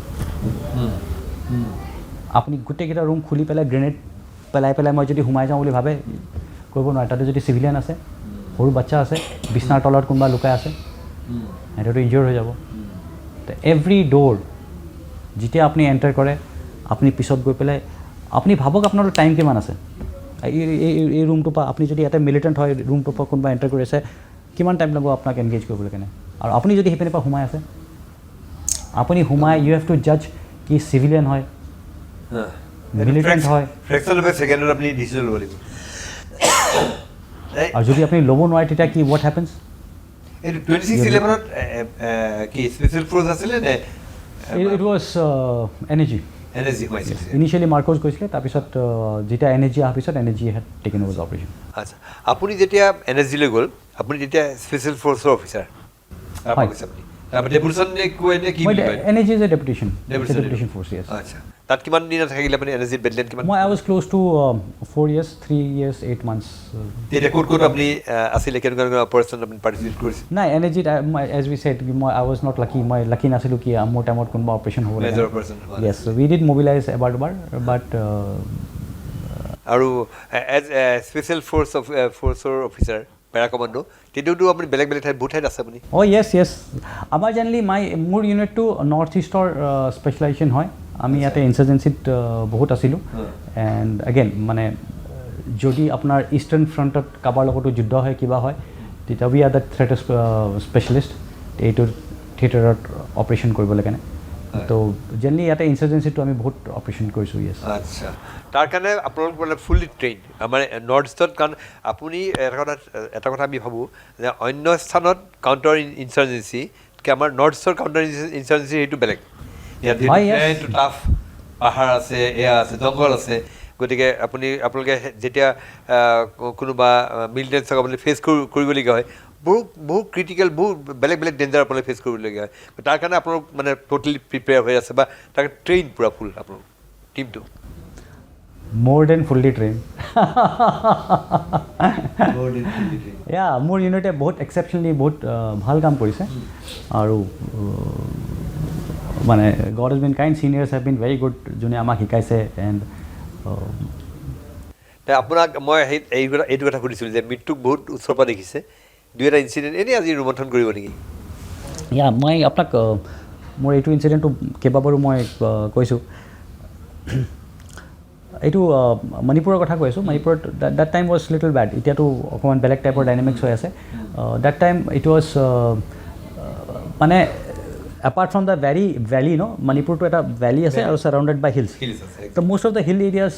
[SPEAKER 4] আপুনি গোটেইকেইটা ৰুম খুলি পেলাই গ্ৰেনেড পেলাই মই যদি সোমাই যাওঁ বুলি ভাবে কৰিব নোৱাৰে তাতে যদি চিভিলিয়ান আছে সৰু বাচ্চা আছে বিছনাৰ তলত কোনোবা লুকাই আছে সিহঁতটো ইনজিয়ৰ হৈ যাব তো এভৰি ডোৰ যেতিয়া আপুনি এণ্টাৰ কৰে আপুনি পিছত গৈ পেলাই আপুনি ভাবক আপোনাৰ টাইম কিমান আছে এই ৰুমটোৰ পৰা আপুনি যদি ইয়াতে মিলিটেণ্ট হয় ৰুমটোৰ পৰা কোনোবা এণ্টাৰ কৰি আছে কিমান টাইম লাগিব আপোনাক এনগেজ কৰিবলৈ কেনে আৰু আপুনি যদি সেইপিনৰ পৰা সোমাই আছে আপুনি সোমাই ইউ হেভ টু জাজ কি চিভিলিয়ান হয় মিলিটেণ্ট হয়
[SPEAKER 3] আপুনি ডিচিজন ল'ব লাগিব
[SPEAKER 4] আৰু যদি আপুনি ল'ব নোৱাৰে তেতিয়া কি হোৱাট হেপেন্স
[SPEAKER 3] এইটো 2611ত কি স্পেচিয়েল ফ'ৰ্চ আছিলে নে
[SPEAKER 4] it was NSG initially MARCOS গৈছিলে তাৰপিছত যেতিয়া এনাৰ্জি অহাৰ পিছত NSG had taken over the operation
[SPEAKER 3] আচ্ছা আপুনি যেতিয়া এনাৰ্জিলৈ গ'ল আপুনি তেতিয়া স্পেচিয়েল ফ'ৰ্চৰ officer
[SPEAKER 4] NSG is a deputation force yes
[SPEAKER 3] আচ্ছা তাত কিমান দিন থাকিলে আপুনি এনাৰ্জিত বেটেলিয়ন কিমান
[SPEAKER 4] মই I was close two 4 years 3 years 8 months
[SPEAKER 3] তেতিয়া ক'ত আপুনি আছিলে কেনেকুৱা অপাৰেশ্যন আপুনি পাৰ্টিচিপেট কৰিছিল
[SPEAKER 4] নাই এনাৰ্জিত এজ উই ছেড মই আই ৱাজ নট লাকি মই লাকি নাছিলোঁ কি মোৰ টাইমত কোনোবা অপাৰেশ্যন হ'ব
[SPEAKER 3] major operation
[SPEAKER 4] Yes we did mobilise এবাৰ দুবাৰ বাট
[SPEAKER 3] আৰু এজ স্পেচিয়েল ফ'ৰ্চৰ অফিচাৰ পেৰা কমাণ্ডো তেতিয়াতো আপুনি বেলেগ বেলেগ ঠাইত বহুত ঠাইত আছে আপুনি
[SPEAKER 4] য়েছ আমাৰ জেনেৰেলি মোৰ ইউনিটটো নৰ্থ ইষ্টৰ স্পেচিয়েলাইজেশ্যন হয় আমি ইয়াতে ইনচাৰ্জেঞ্চিত বহুত আছিলোঁ এণ্ড এগেইন মানে যদি আপোনাৰ ইষ্টাৰ্ণ ফ্ৰণ্টত কাৰোবাৰ লগতো যুদ্ধ হয় কিবা হয় তেতিয়া we are the threat specialist এইটো থিয়েটাৰত অপাৰেশ্যন কৰিবলৈ কাৰণে তো জেনেৰেলি ইয়াতে ইনচাৰ্জেঞ্চিটো আমি বহুত অপাৰেশ্যন কৰিছোঁ য়েছ
[SPEAKER 3] আচ্ছা তাৰ কাৰণে আপোনালোক মানে ফুল্লি ট্ৰেইন আমাৰ নৰ্থ ইষ্টত কাৰণ আপুনি এটা কথা আমি ভাবোঁ যে অন্য স্থানত কাউণ্টাৰ ইনচাৰ্জেঞ্চিতকৈ আমাৰ নৰ্থ ইষ্টৰ কাউণ্টাৰ ইনচাৰ্জেঞ্চি সেইটো বেলেগ ইয়াত টাফ পাহাৰ আছে এয়া আছে জংঘল আছে গতিকে আপোনালোকে যেতিয়া কোনোবা মিলিটেণ্টছক আপুনি ফেচ কৰিবলগীয়া হয় বহু ক্ৰিটিকেল বহু বেলেগ বেলেগ ডেঞ্জাৰ আপোনালোকে ফেচ কৰিবলগীয়া হয় তাৰ কাৰণে আপোনালোক মানে ট'টেলি প্ৰিপেয়াৰ হৈ আছে বা তাৰ ট্ৰেইন পূৰা ফুল আপোনালোক টিমটো
[SPEAKER 4] more than fully trained মোৰ ইউনিটে বহুত এক্সেপশ্যনেলি বহুত ভাল কাম কৰিছে আৰু মানে god has been kind seniors have been very good যোনে আমাক শিকাইছে এণ্ড
[SPEAKER 3] আপোনাক মই এইটো কথা সুধিছিলোঁ যে মৃত্যুক বহুত ওচৰৰ পৰা দেখিছে দুই এটা ইনচিডেণ্ট এনেই আজি ৰোমন্থন কৰিব নেকি
[SPEAKER 4] মই আপোনাক মোৰ এইটো ইনচিডেণ্টটো কেইবাবাৰো মই কৈছোঁ এইটো মণিপুৰৰ কথা কৈ আছোঁ মণিপুৰত that time was little bad এতিয়াতো অকণমান বেলেগ টাইপৰ ডাইনামিক্স হৈ আছে দেট টাইম ইট ৱাজ মানে এপাৰ্ট ফ্ৰম দ্য ভেলী মণিপুৰটো এটা ভেলী আছে আৰু ছাৰাউণ্ডেড বাই হিলছ ত' most of the hill areas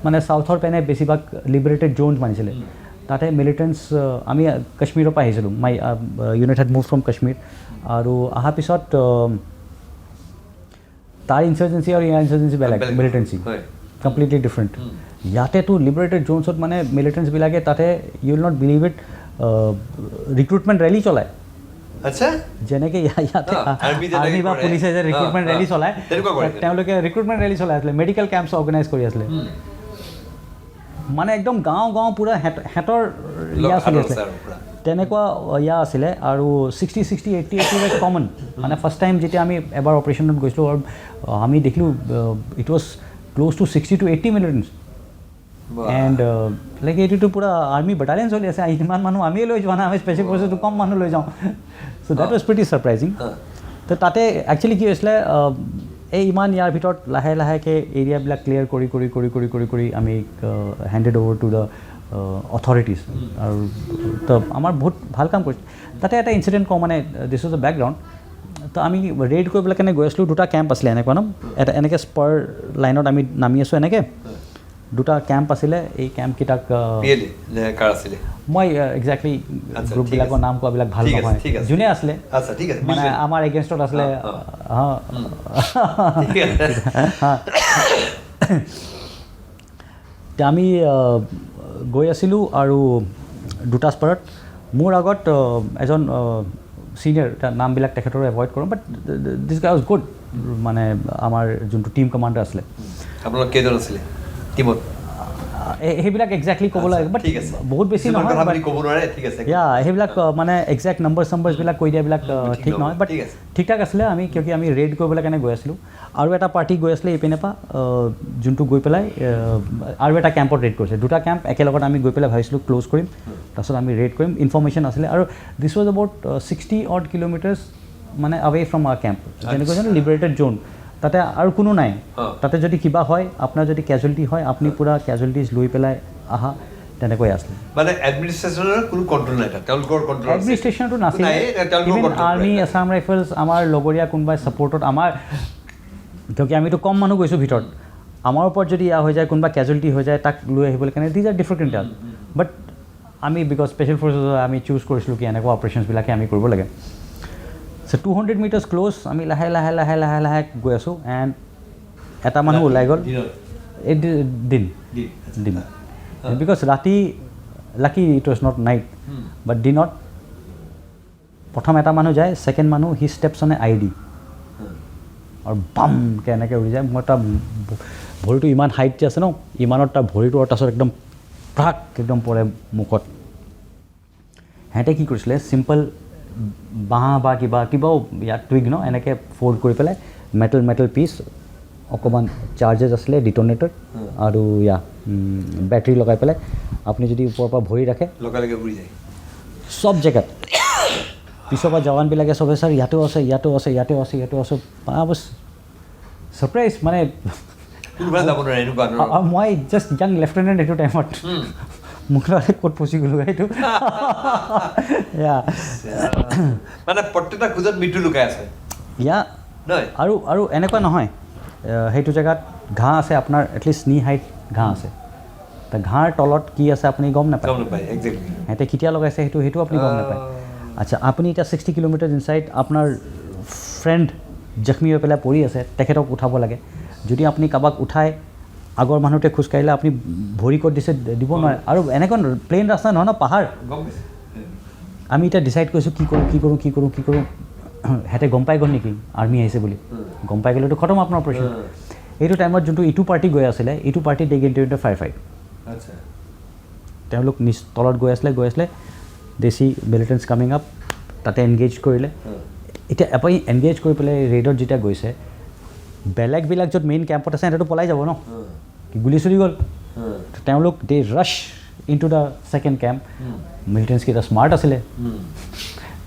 [SPEAKER 4] মানে চাউথৰ পেনে বেছিভাগ লিবাৰেটেড জ'নছ মানিছিলে তাতে মিলিটেণ্টছ আমি কাশ্মীৰৰ পৰা আহিছিলোঁ my unit had move from Kashmir আৰু অহাৰ পিছত তাৰ ইনচাৰ্জেঞ্চি আৰু ইয়াৰ ইনচাৰ্জেঞ্চি বেলেগ মিলিটেঞ্চি কমপ্লিটলি ডিফাৰেণ্ট ইয়াতেতো লিবাৰেটেড জ'নছত মানে মিলিটেণ্টছবিলাকে তাতে you will not believe it recruitment rally চলায়
[SPEAKER 3] আচ্ছা
[SPEAKER 4] যেনেকৈ ইয়াতে আৰ্মি বা পুলিচে যে ৰিক্ৰুটমেণ্ট ৰেলী চলায় তেওঁলোকে ৰিক্ৰুটমেণ্ট ৰেলী চলাই আছিলে মেডিকেল কেম্পছ অৰ্গেনাইজ কৰি আছিলে মানে একদম গাঁও পূৰা হেঁতৰ ইয়া চলি আছিলে তেনেকুৱা ইয়া আছিলে আৰু 60-80 কমন মানে ফাৰ্ষ্ট টাইম যেতিয়া আমি এবাৰ অপাৰেশ্যনত গৈছিলোঁ আৰু আমি দেখিলোঁ it was close to 60 to 80 militants and like এইটোতো পূৰা আৰ্মি বেটালিয়ন চলি আছে ইমান মানুহ আমিয়ে লৈ যোৱা নাই আমি স্পেচিয়েল ফ'ৰ্চেছটো কম মানুহ লৈ যাওঁ চ' দেট ৱাজ প্ৰিটি ছাৰপ্ৰাইজিং তো তাতে একচুৱেলি কি হৈছিলে এই ইমান ইয়াৰ ভিতৰত লাহে লাহেকৈ এৰিয়াবিলাক ক্লিয়াৰ কৰি আমি handed over to the authorities আৰু তো আমাৰ বহুত ভাল কাম কৰিছে তাতে এটা ইনচিডেণ্ট কওঁ মানে দিছ ৱাজ দ্য বেকগ্ৰাউণ্ড তো আমি ৰেইড কৰিবলৈ কাৰণে গৈ আছিলোঁ দুটা কেম্প আছিলে এনেকুৱা এটা এনেকৈ স্পাৰ লাইনত আমি নামি আছোঁ এনেকৈ দুটা কেম্প আছিলে এই কেম্পকেইটাক মই একজেক্টলি গ্ৰুপবিলাকৰ নাম কোৱাবিলাক ভাল নহয় যোনে আছিলে মানে আমাৰ এগেইনষ্টত আছিলে আমি গৈ আছিলোঁ আৰু দুটা স্পাৰত মোৰ আগত এজন ছিনিয়ৰ নামবিলাক তেখেতৰ এভইড কৰোঁ বাট দিছ গাই ৱাজ গুড মানে আমাৰ যোনটো টিম কমাণ্ডাৰ আছিলে
[SPEAKER 3] আপোনালোক কেইজন আছিলে টিমত
[SPEAKER 4] সেইবিলাক একজেক্টলি ক'ব লাগে বাট বহুত বেছি নহয় সেইবিলাক মানে একজেক্ট নাম্বাৰছবিলাক কৈ দিয়াবিলাক ঠিক নহয় বাট ঠিক ঠাক আছিলে আমি কিয় আমি ৰেইড কৰিবলৈ কাৰণে গৈ আছিলোঁ আৰু এটা পাৰ্টি গৈ আছিলে এইপিনে পৰা যোনটো গৈ পেলাই আৰু এটা কেম্পত ৰেইড কৰিছে দুটা কেম্প একেলগত আমি গৈ পেলাই ভাবিছিলোঁ ক্ল'জ কৰিম তাৰপিছত আমি ৰেইড কৰিম ইনফৰ্মেশ্যন আছিলে আৰু দিছ ৱাজ এবাউট 60 odd kilometers মানে away from our camp যেনেকৈ লিবাৰেটেড জ'ন তাতে আৰু কোনো নাই তাতে যদি কিবা হয় আপোনাৰ যদি কেজুৱেলিটি হয় আপুনি পুৰা কেজুৱেলিটিজ লৈ পেলাই আহা তেনেকৈ আছিলে
[SPEAKER 3] মানে এডমিনিষ্ট্ৰেশ্যনৰ কোনো কণ্ট্ৰল নাই তাত তেওঁলোকৰ কণ্ট্ৰল
[SPEAKER 4] এডমিনিষ্ট্ৰেশ্যনটো নাছিলে ইভেন আৰ্মি আছাম ৰাইফলছ আমাৰ লগৰীয়া কোনোবাই ছাপৰ্টত আমাৰ কিয়কি আমিতো কম মানুহ গৈছোঁ ভিতৰত আমাৰ ওপৰত যদি এয়া হৈ যায় কোনোবা কেজুৱেলিটি হৈ যায় তাক লৈ আহিবলৈ কাৰণে দিজ আৰ ডিফাৰেণ্ট টাল বাট আমি বিকজ স্পেচিয়েল ফ'ৰ্চেছ আমি চুজ কৰিছিলোঁ কি এনেকুৱা অপাৰেশ্যনছবিলাকে আমি কৰিব লাগে চ' 200 মিটাৰ্ছ ক্ল'জ আমি লাহে লাহে লাহে লাহে লাহে গৈ আছোঁ এণ্ড এটা মানুহ ওলাই গ'ল এই দিন বিকজ ৰাতি lucky it was not night but দিনত প্ৰথম এটা মানুহ যায় ছেকেণ্ড মানুহ he steps on a I D আৰু বামকৈ এনেকৈ উৰি যায় মই তাৰ ভৰিটো ইমান হাইট যে আছে ন ইমানত তাৰ ভৰিটো আৰু তাৰপিছত একদম প্ৰাক একদম পৰে মুখত সিহঁতে কি কৰিছিলে চিম্পল বাঁহ বা কিবাও ইয়াত টুইগ ন এনেকৈ ফ'ল্ড কৰি পেলাই মেটেল পিচ অকণমান চাৰ্জেছ আছিলে ডিটনেটৰ আৰু বেটাৰী লগাই পেলাই আপুনি যদি ওপৰৰ পৰা ভৰি ৰাখে
[SPEAKER 3] লগে উৰি যায়
[SPEAKER 4] চব জেগাত পিছৰ পৰা জৱানবিলাকে চবে ছাৰ ইয়াতেও আছে ইয়াতেও আছে ইয়াতেও আছে ইয়াতেও আছে বছ ছাৰপ্ৰাইজ মানে মই জাষ্ট ইয়াং লেফটেনেণ্ট এইটো টাইমত মোক ক'ত ফচি গ'লোঁ এইটো
[SPEAKER 3] মানে প্ৰত্যেকটা খোজত মৃত্যু লুকাই আছে
[SPEAKER 4] আৰু এনেকুৱা নহয় সেইটো জেগাত ঘাঁহ আছে আপোনাৰ এটলিষ্ট নি হাইট ঘাঁহ আছে তা ঘাঁহৰ তলত কি আছে আপুনি গম নাপায় সিহঁতে কেতিয়া লগাইছে সেইটো আপুনি গম নাপায় আচ্ছা আপুনি এতিয়া 60 কিলোমিটাৰ ইনচাইড আপোনাৰ ফ্ৰেণ্ড জখমি হৈ পেলাই পৰি আছে তেখেতক উঠাব লাগে যদি আপুনি কাৰোবাক উঠাই আগৰ মানুহতে খোজকাঢ়িলে আপুনি ভৰি ক'ত দিছে দিব নোৱাৰে আৰু এনেকুৱা প্লেইন ৰাস্তা নহয় ন পাহাৰ আমি এতিয়া ডিচাইড কৰিছোঁ কি কৰোঁ সিহঁতে গম পাই গ'ল নেকি আৰ্মি আহিছে বুলি গম পাই গ'লেতো খতম আপোনাৰ অপাৰেশ্যন এইটো টাইমত যোনটো ইটো পাৰ্টি গৈ আছিলে ইটো party they get into fire fight তেওঁলোক তলত গৈ আছিলে দেশী মিলিটেণ্টছ কামিং আপ তাতে এনগেজ কৰিলে এতিয়া আপুনি এনগেজ কৰি পেলাই ৰেডত যেতিয়া গৈছে বেলেগবিলাক য'ত মেইন কেম্পত আছে সিহঁতেতো পলাই যাব ন গুলি চলি গ'ল তেওঁলোক they rush into the second camp মিলিটেণ্টছকেইটা স্মাৰ্ট আছিলে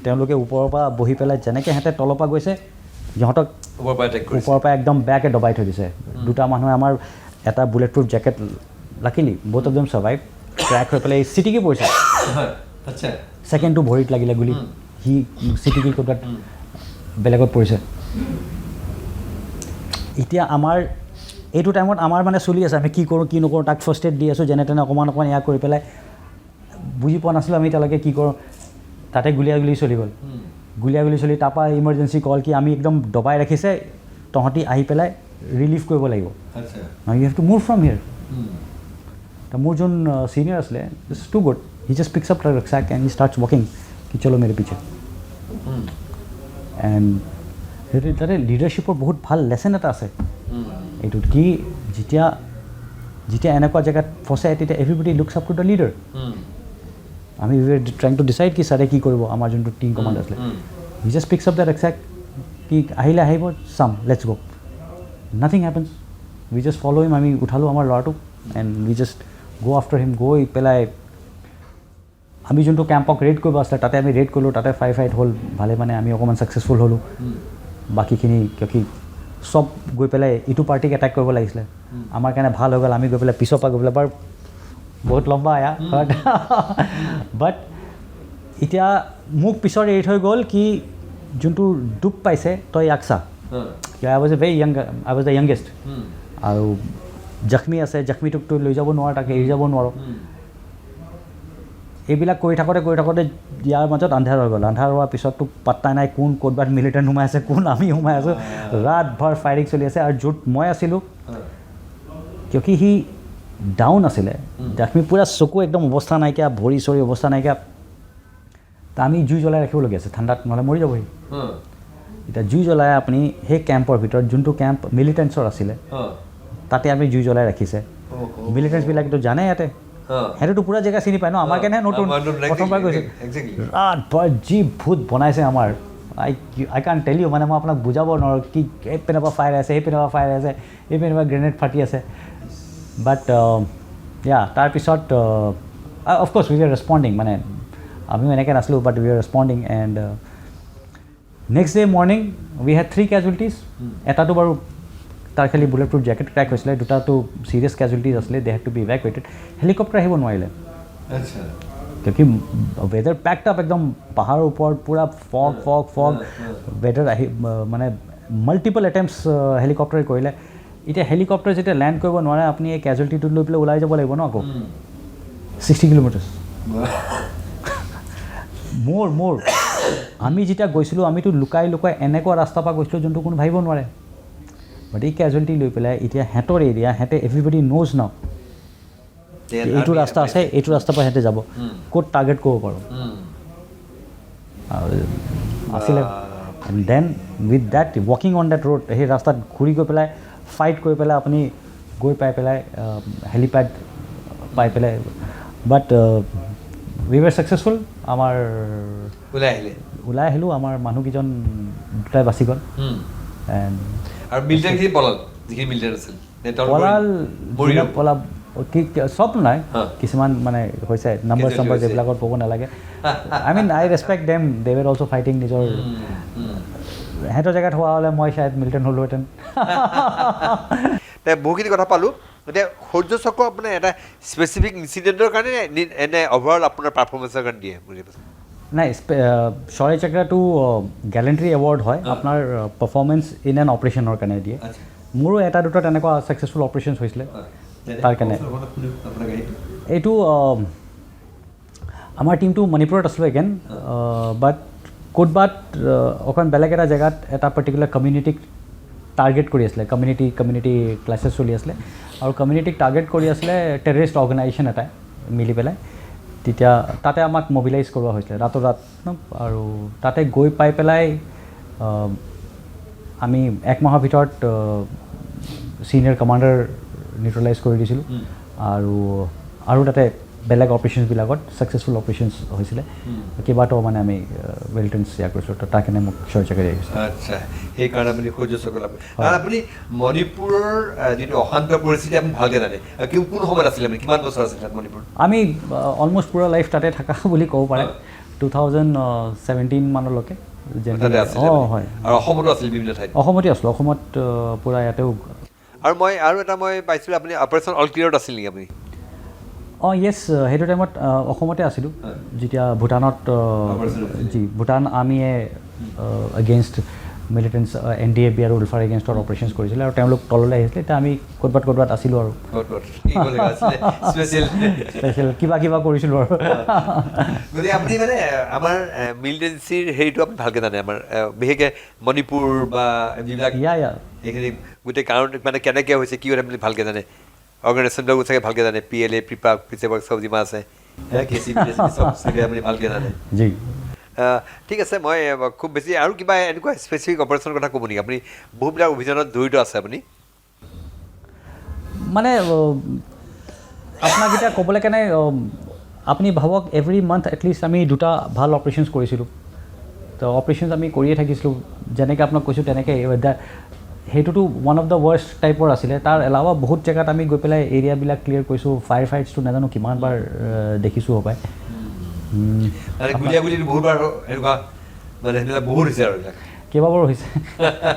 [SPEAKER 4] তেওঁলোকে ওপৰৰ পৰা বহি পেলাই যেনেকৈ সিহঁতে তলৰ পৰা গৈছে সিহঁতক ওপৰৰ পৰা একদম বেয়াকৈ দবাই থৈ দিছে দুটা মানুহে আমাৰ এটা bullet proof jacket luckily both of them survive crack হৈ পেলাই চিটিকি পৰিছে ছেকেণ্ডটো ভৰিত লাগিলে গুলি সি চিটিকি ক'ৰবাত বেলেগত পৰিছে এতিয়া আমাৰ এইটো টাইমত আমাৰ মানে চলি আছে আমি কি কৰোঁ কি নকৰোঁ তাক ফাৰ্ষ্ট এড দি আছোঁ যেনে তেনে অকণমান এয়া কৰি পেলাই বুজি পোৱা নাছিলোঁ আমি এতিয়ালৈকে কি কৰোঁ তাতে গুলিয়াগুলি চলি গ'ল গুলিয়াগুলি চলি তাৰপৰা ইমাৰ্জেঞ্চি কল কি আমি একদম দবাই ৰাখিছে তহঁতি আহি পেলাই ৰিলিফ কৰিব লাগিব you have to move from here মোৰ যোন চিনিয়ৰ আছিলে this is too good he just picks up the rucksack and he starts ৱাকিং কি চলো মেৰে পিছে এণ্ড সেইটো তাতে লিডাৰশ্বিপৰ বহুত ভাল লেচন এটা আছে এইটো কি যেতিয়া এনেকুৱা জেগাত ফচে তেতিয়া everybody looks up to the leader আমি ট্ৰাইং টু ডিচাইড কি ছাৰে কি কৰিব আমাৰ যোনটো টিম কমাণ্ড আছিলে হি জাষ্ট পিক্স আপ দ্য ৰুকছেক কি আহিব চাম লেটছ গ' নাথিং হেপেন্স উই জাষ্ট ফ'ল' হিম আমি উঠালোঁ আমাৰ ল'ৰাটোক এণ্ড উই জাষ্ট গ' আফটাৰ হিম গৈ পেলাই আমি যোনটো কেম্পক ৰেড কৰিব আছিলে তাতে আমি ৰেড কৰিলোঁ তাতে ফাইট হ'ল ভালে মানে আমি অকণমান ছাকচেছফুল হ'লোঁ বাকীখিনি কি চব গৈ পেলাই ইটো পাৰ্টিক এটেক কৰিব লাগিছিলে আমাৰ কাৰণে ভাল হৈ গ'ল আমি গৈ পেলাই পিছৰ পৰা গৈ পেলাই বাৰু বহুত লম্বা আয়া বাট এতিয়া মোক পিছত এৰি থৈ গ'ল কি যোনটো দুখ পাইছে তই ইয়াক চা I was a very I was the youngest আৰু জখমি আছে জখমিটোকতো লৈ যাব নোৱাৰো তাকে এৰি যাব নোৱাৰোঁ এইবিলাক কৰি থাকোঁতে ইয়াৰ মাজত আন্ধাৰ হৈ গ'ল আন্ধাৰ হোৱাৰ পিছততো পাত্তাই নাই কোন ক'ৰবাত মিলিটেণ্ট সোমাই আছে কোন আমি সোমাই আছোঁ ৰাত ভৰ ফায়াৰিং চলি আছে আৰু য'ত মই আছিলোঁ কিয়কি সি ডাউন আছিলে জখমি পূৰা চকু একদম অৱস্থা নাইকিয়া ভৰি চৰি অৱস্থা নাইকিয়া তা আমি জুই জ্বলাই ৰাখিবলগীয়া আছে ঠাণ্ডাত নহ'লে মৰি যাবহি এতিয়া জুই জ্বলাই আপুনি সেই কেম্পৰ ভিতৰত যোনটো কেম্প মিলিটেণ্টছৰ আছিলে তাতে আমি জুই জ্বলাই ৰাখিছে মিলিটেণ্টছবিলাকেতো জানে ইয়াতে সিহঁতেতো পূৰা জেগা চিনি পায় ন আমাৰ কাৰণে নতুন প্ৰথমবাৰ গৈছে ৰাত ভৰ যি ভূত বনাইছে আমাৰ আই কান টেল ইউ মানে মই আপোনাক বুজাব নোৱাৰোঁ কি এই পিনৰ পৰা ফায়াৰ আছে সেই পিনৰ পৰা ফায়াৰ আছে এই পিনৰ পৰা গ্ৰেনেড ফাটি আছে বাট তাৰপিছত অফক'ৰ্ছ উই আৰ ৰেছপণ্ডিং মানে আমিও এনেকৈ নাছিলোঁ but we are responding and next day morning we had 3 casualties এটাটো বাৰু তাৰ খালি বুলেট প্ৰুফ জেকেট ক্ৰেক হৈছিলে দুটাটো চিৰিয়াছ কেজুৱেলিটিজ আছিলে দে হেড টু বি ইভেকুৱেটেড হেলিকপ্টাৰ আহিব নোৱাৰিলে কিয় ৱেডাৰ পেকড আপ একদম পাহাৰৰ ওপৰত পূৰা ফগ ৱেডাৰ আহি মানে মাল্টিপল এটেম্পছ হেলিকপ্টাৰে কৰিলে এতিয়া হেলিকপ্টাৰ যেতিয়া লেণ্ড কৰিব নোৱাৰে আপুনি এই কেজুৱেলিটিটো লৈ পেলাই ওলাই যাব লাগিব ন আকৌ 60 কিলোমিটাৰ্ছ মোৰ আমি যেতিয়া গৈছিলোঁ আমিতো লুকাই এনেকুৱা ৰাস্তাৰ পৰা গৈছিলোঁ যোনটো কোনো ভাবিব নোৱাৰে বাট এই কেজুৱেলিটি লৈ পেলাই এতিয়া সিহঁতৰ এৰিয়া সিহঁতে এভৰিবডি নোজ ন এইটো ৰাস্তা আছে এইটো ৰাস্তাৰ পৰা সিহঁতে যাব ক'ত টাৰ্গেট কৰিব পাৰোঁ আছিলে দেন উইথ ডেট ৱাকিং অন ডেট ৰোড সেই ৰাস্তাত ঘূৰি গৈ পেলাই ফাইট কৰি পেলাই আপুনি গৈ পাই পেলাই হেলিপেড পাই পেলাই বাট উই ৱেৰ ছাকচেছফুল আমাৰ ওলাই আহিলোঁ আমাৰ মানুহকেইজন দুটাই বাচি গ'ল এণ্ড পলাল চব নাই কিছুমান মানে হৈছে নাম্বাৰ এইবিলাকত ক'ব নালাগে I mean I respect them they were also' fighting নিজৰ সিহঁতৰ জেগাত হোৱা হ'লে মই চাই মিলিটেণ্ট হ'লোহেঁতেন
[SPEAKER 3] বহুখিনি কথা পালোঁ এতিয়া সূৰ্য চক্ৰ আপোনাৰ এটা স্পেচিফিক ইনচিডেণ্টৰ কাৰণে এনে অভাৰঅল আপোনাৰ পাৰফৰ্মেঞ্চৰ কাৰণে দিয়ে বুজি পাইছোঁ
[SPEAKER 4] নাই শৌৰ্য চক্ৰটো গেলেণ্ট্ৰি এৱাৰ্ড হয় আপোনাৰ পাৰফৰ্মেঞ্চ ইন এন অপাৰেশ্যনৰ কাৰণে দিয়ে মোৰো এটা দুটা তেনেকুৱা ছাকচেছফুল অপাৰেশ্যনছ হৈছিলে তাৰ কাৰণে এইটো আমাৰ টিমটো মণিপুৰত আছিলোঁ এগেইন বাট ক'ৰবাত অকণ বেলেগ এটা জেগাত এটা পাৰ্টিকুলাৰ কমিউনিটিক টাৰ্গেট কৰি আছিলে কমিউনিটি ক্লাছেছ চলি আছিলে আৰু কমিউনিটিক টাৰ্গেট কৰি আছিলে টেৰৰিষ্ট অৰ্গেনাইজেশ্যন এটাই মিলি পেলাই তেতিয়া তাতে আমাক মবিলাইজ কৰোৱা হৈছিলে ৰাত আৰু তাতে গৈ পাই পেলাই আমি এক মাহৰ ভিতৰত ছিনিয়ৰ কমাণ্ডাৰ নিউট্ৰেলাইজ কৰি দিছিলোঁ আৰু তাতে বেলেগ অপাৰেশ্যনছবিলাকত ছাকচেছফুল অপাৰেশ্যনছ হৈছিলে কেইবাটাও মানে আমি ৱেলটেন্স ইয়াৰ কৰিছিলোঁ তাৰ কাৰণে মোক শৌৰ্য চক্ৰ দিয়া গৈছিলে
[SPEAKER 3] আচ্ছা সেইকাৰণে আপুনি সূৰ্য চক্ৰ আপুনি মণিপুৰৰ যিটো অশান্ত পৰিস্থিতি আপুনি ভালকৈ জানে কোন সময়ত আছিলে আপুনি কিমান বছৰ আছিলে মণিপুৰ
[SPEAKER 4] আমি অলমষ্ট পুৰা লাইফ তাতে থকা বুলি ক'ব পাৰে 2017 মানলৈকে হয়
[SPEAKER 3] আৰু অসমতো আছিল বিভিন্ন ঠাইত
[SPEAKER 4] অসমতে আছিলোঁ অসমত পূৰা ইয়াতেও
[SPEAKER 3] আৰু এটা মই পাইছিলোঁ আপুনি অপাৰেশ্যন অল ক্লিয়াৰত আছিল নেকি আপুনি
[SPEAKER 4] য়েছ সেইটো টাইমত অসমতে আছিলোঁ যেতিয়া ভূটানত ভূটান আৰ্মিয়ে এগেইনষ্ট মিলিটেণ্টছ NDAB আৰু উলফাৰ এগেইনষ্টৰ অপাৰেশ্যনছ কৰিছিলে আৰু তেওঁলোক তললৈ আহিছিলে এতিয়া আমি ক'ৰবাত আছিলোঁ আৰু স্পেচিয়েল কিবা কৰিছিলোঁ আৰু
[SPEAKER 3] গতিকে আপুনি মানে আমাৰ মিলিটেঞ্চিৰ হেৰিটো আপুনি ভালকৈ জানে আমাৰ বিশেষকৈ মণিপুৰ বা যিবিলাক এইখিনি গোটেই কাৰণ মানে কেনেকৈ হৈছে কি আপুনি ভালকৈ জানে অৰ্গেনাইজেশ্যনবিলাক চাগে ভালকৈ জানে PLA প্ৰিপাক পিছেবাক চব যিমান আছে আপুনি ভালকৈ জানে
[SPEAKER 4] জি
[SPEAKER 3] ঠিক আছে মই খুব বেছি আৰু কিবা এনেকুৱা স্পেচিফিক অপাৰেশ্যনৰ কথা ক'ব নেকি আপুনি বহুবিলাক অভিযানত জড়িত আছে আপুনি
[SPEAKER 4] মানে আপোনাক এতিয়া ক'বলৈ কাৰণে আপুনি ভাবক এভৰি মান্থ এটলিষ্ট আমি দুটা ভাল অপাৰেশ্যনছ কৰিছিলোঁ তো অপাৰেশ্যনছ আমি কৰিয়ে থাকিছিলোঁ যেনেকৈ আপোনাক কৈছোঁ তেনেকৈ সেইটোতো ওৱান অফ দ্য ৱৰ্ষ্ট টাইপৰ আছিলে তাৰ এলাৱা বহুত জেগাত আমি গৈ পেলাই এৰিয়াবিলাক ক্লিয়াৰ কৰিছোঁ ফায়াৰ ফাইটছটো নাজানো কিমানবাৰ দেখিছোঁ হপায় কেইবাবাৰো হৈছে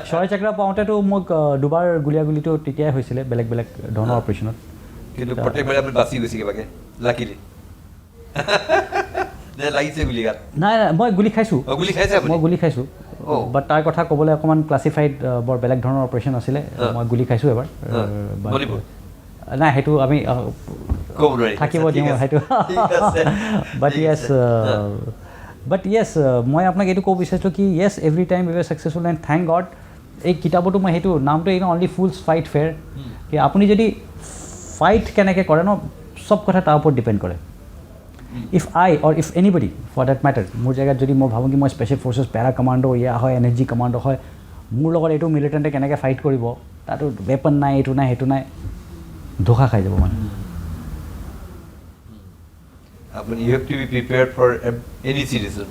[SPEAKER 4] শৌৰ্য চক্ৰ পাওঁতেতো মোক দুবাৰ গুলিয়াগুলিটো তেতিয়াই হৈছিলে বেলেগ ধৰণৰ অপাৰেশ্যনত
[SPEAKER 3] কিন্তু প্ৰত্যেকবাৰে আপুনি বাচি গৈছে কিবাকৈ লাকিলি
[SPEAKER 4] নাই মই গুলি খাইছোঁ বাট তাৰ কথা ক'বলৈ অকণমান ক্লাছিফাইড বৰ বেলেগ ধৰণৰ অপাৰেশ্যন আছিলে মই গুলি খাইছোঁ এবাৰ নাই সেইটো আমি থাকিব দিওঁ সেইটো বাট য়েছ মই আপোনাক এইটো ক'ব বিচাৰিছোঁ কি yes every time we were successful and thank God এই কিতাপতো মই সেইটো নামটো এই অনলি ফুলছ ফাইট ফেয়াৰ কি আপুনি যদি ফাইট কেনেকৈ কৰে ন চব কথা তাৰ ওপৰত ডিপেণ্ড কৰে if I or if anybody for that matter মোৰ জেগাত যদি মই ভাবোঁ কি মই স্পেচিয়েল ফ'ৰ্চেছ পেৰা কমাণ্ডো হয় NSG কমাণ্ডো হয় মোৰ লগত এইটো মিলিটেণ্টে কেনেকৈ ফাইট কৰিব তাতো ৱেপন নাই এইটো নাই সেইটো নাই ধোকা খাই যাব মানে
[SPEAKER 3] you have to be prepared for any situation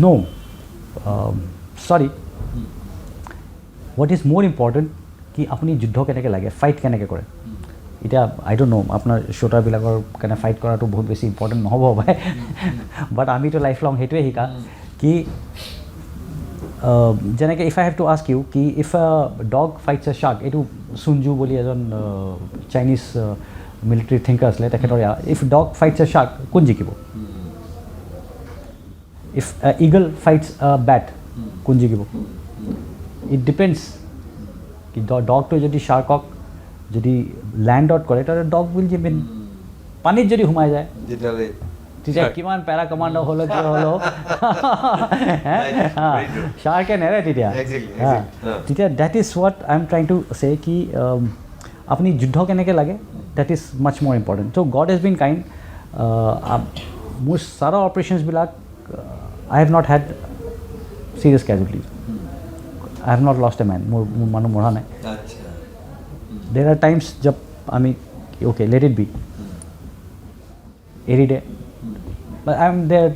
[SPEAKER 4] no sorry what is more important কি আপুনি যুদ্ধ কেনেকৈ লাগে ফাইট কেনেকৈ কৰে এতিয়া আই ডোণ্ট ন' আপোনাৰ শ্বুটাৰবিলাকৰ কাৰণে ফাইট কৰাটো বহুত বেছি ইম্পৰ্টেণ্ট নহ'ব পাৰে বাট আমিতো লাইফ লং সেইটোৱে শিকা কি যেনেকৈ if I have to ask you কি if a dog fights a shark, এইটো চুনজু বুলি এজন চাইনিজ মিলিটাৰী থিংকাৰ আছিলে, তেখেতৰ if dog fights a shark কোন জিকিব? ইফ ইগল ফাইটছ আ বেট কোন জিকিব? ইট ডিপেণ্ডছ কি ডগটো যদি শাৰ্কক যদি লেণ্ড আউট কৰে তেতিয়াহ'লে ডগ উইল উইন। পানীত যদি সোমাই যায় তেতিয়া কিমান পেৰা কমাণ্ড হ'লেও কিয় হ'লেও শাৰ্কে নেৰে তেতিয়া। তেতিয়া that is what I am trying to say কি আপুনি যুদ্ধ কেনেকৈ লাগে, date is much more important. So' God has been kind. মোৰ চাৰা অপাৰেশ্যনছবিলাক I have not had serious casualties, I have not lost a man, মোৰ মানুহ মৰা নাই। দেৰ আৰ টাইমছ জব আমি অ'কে লেট ইট বি এৰি দে, but I am their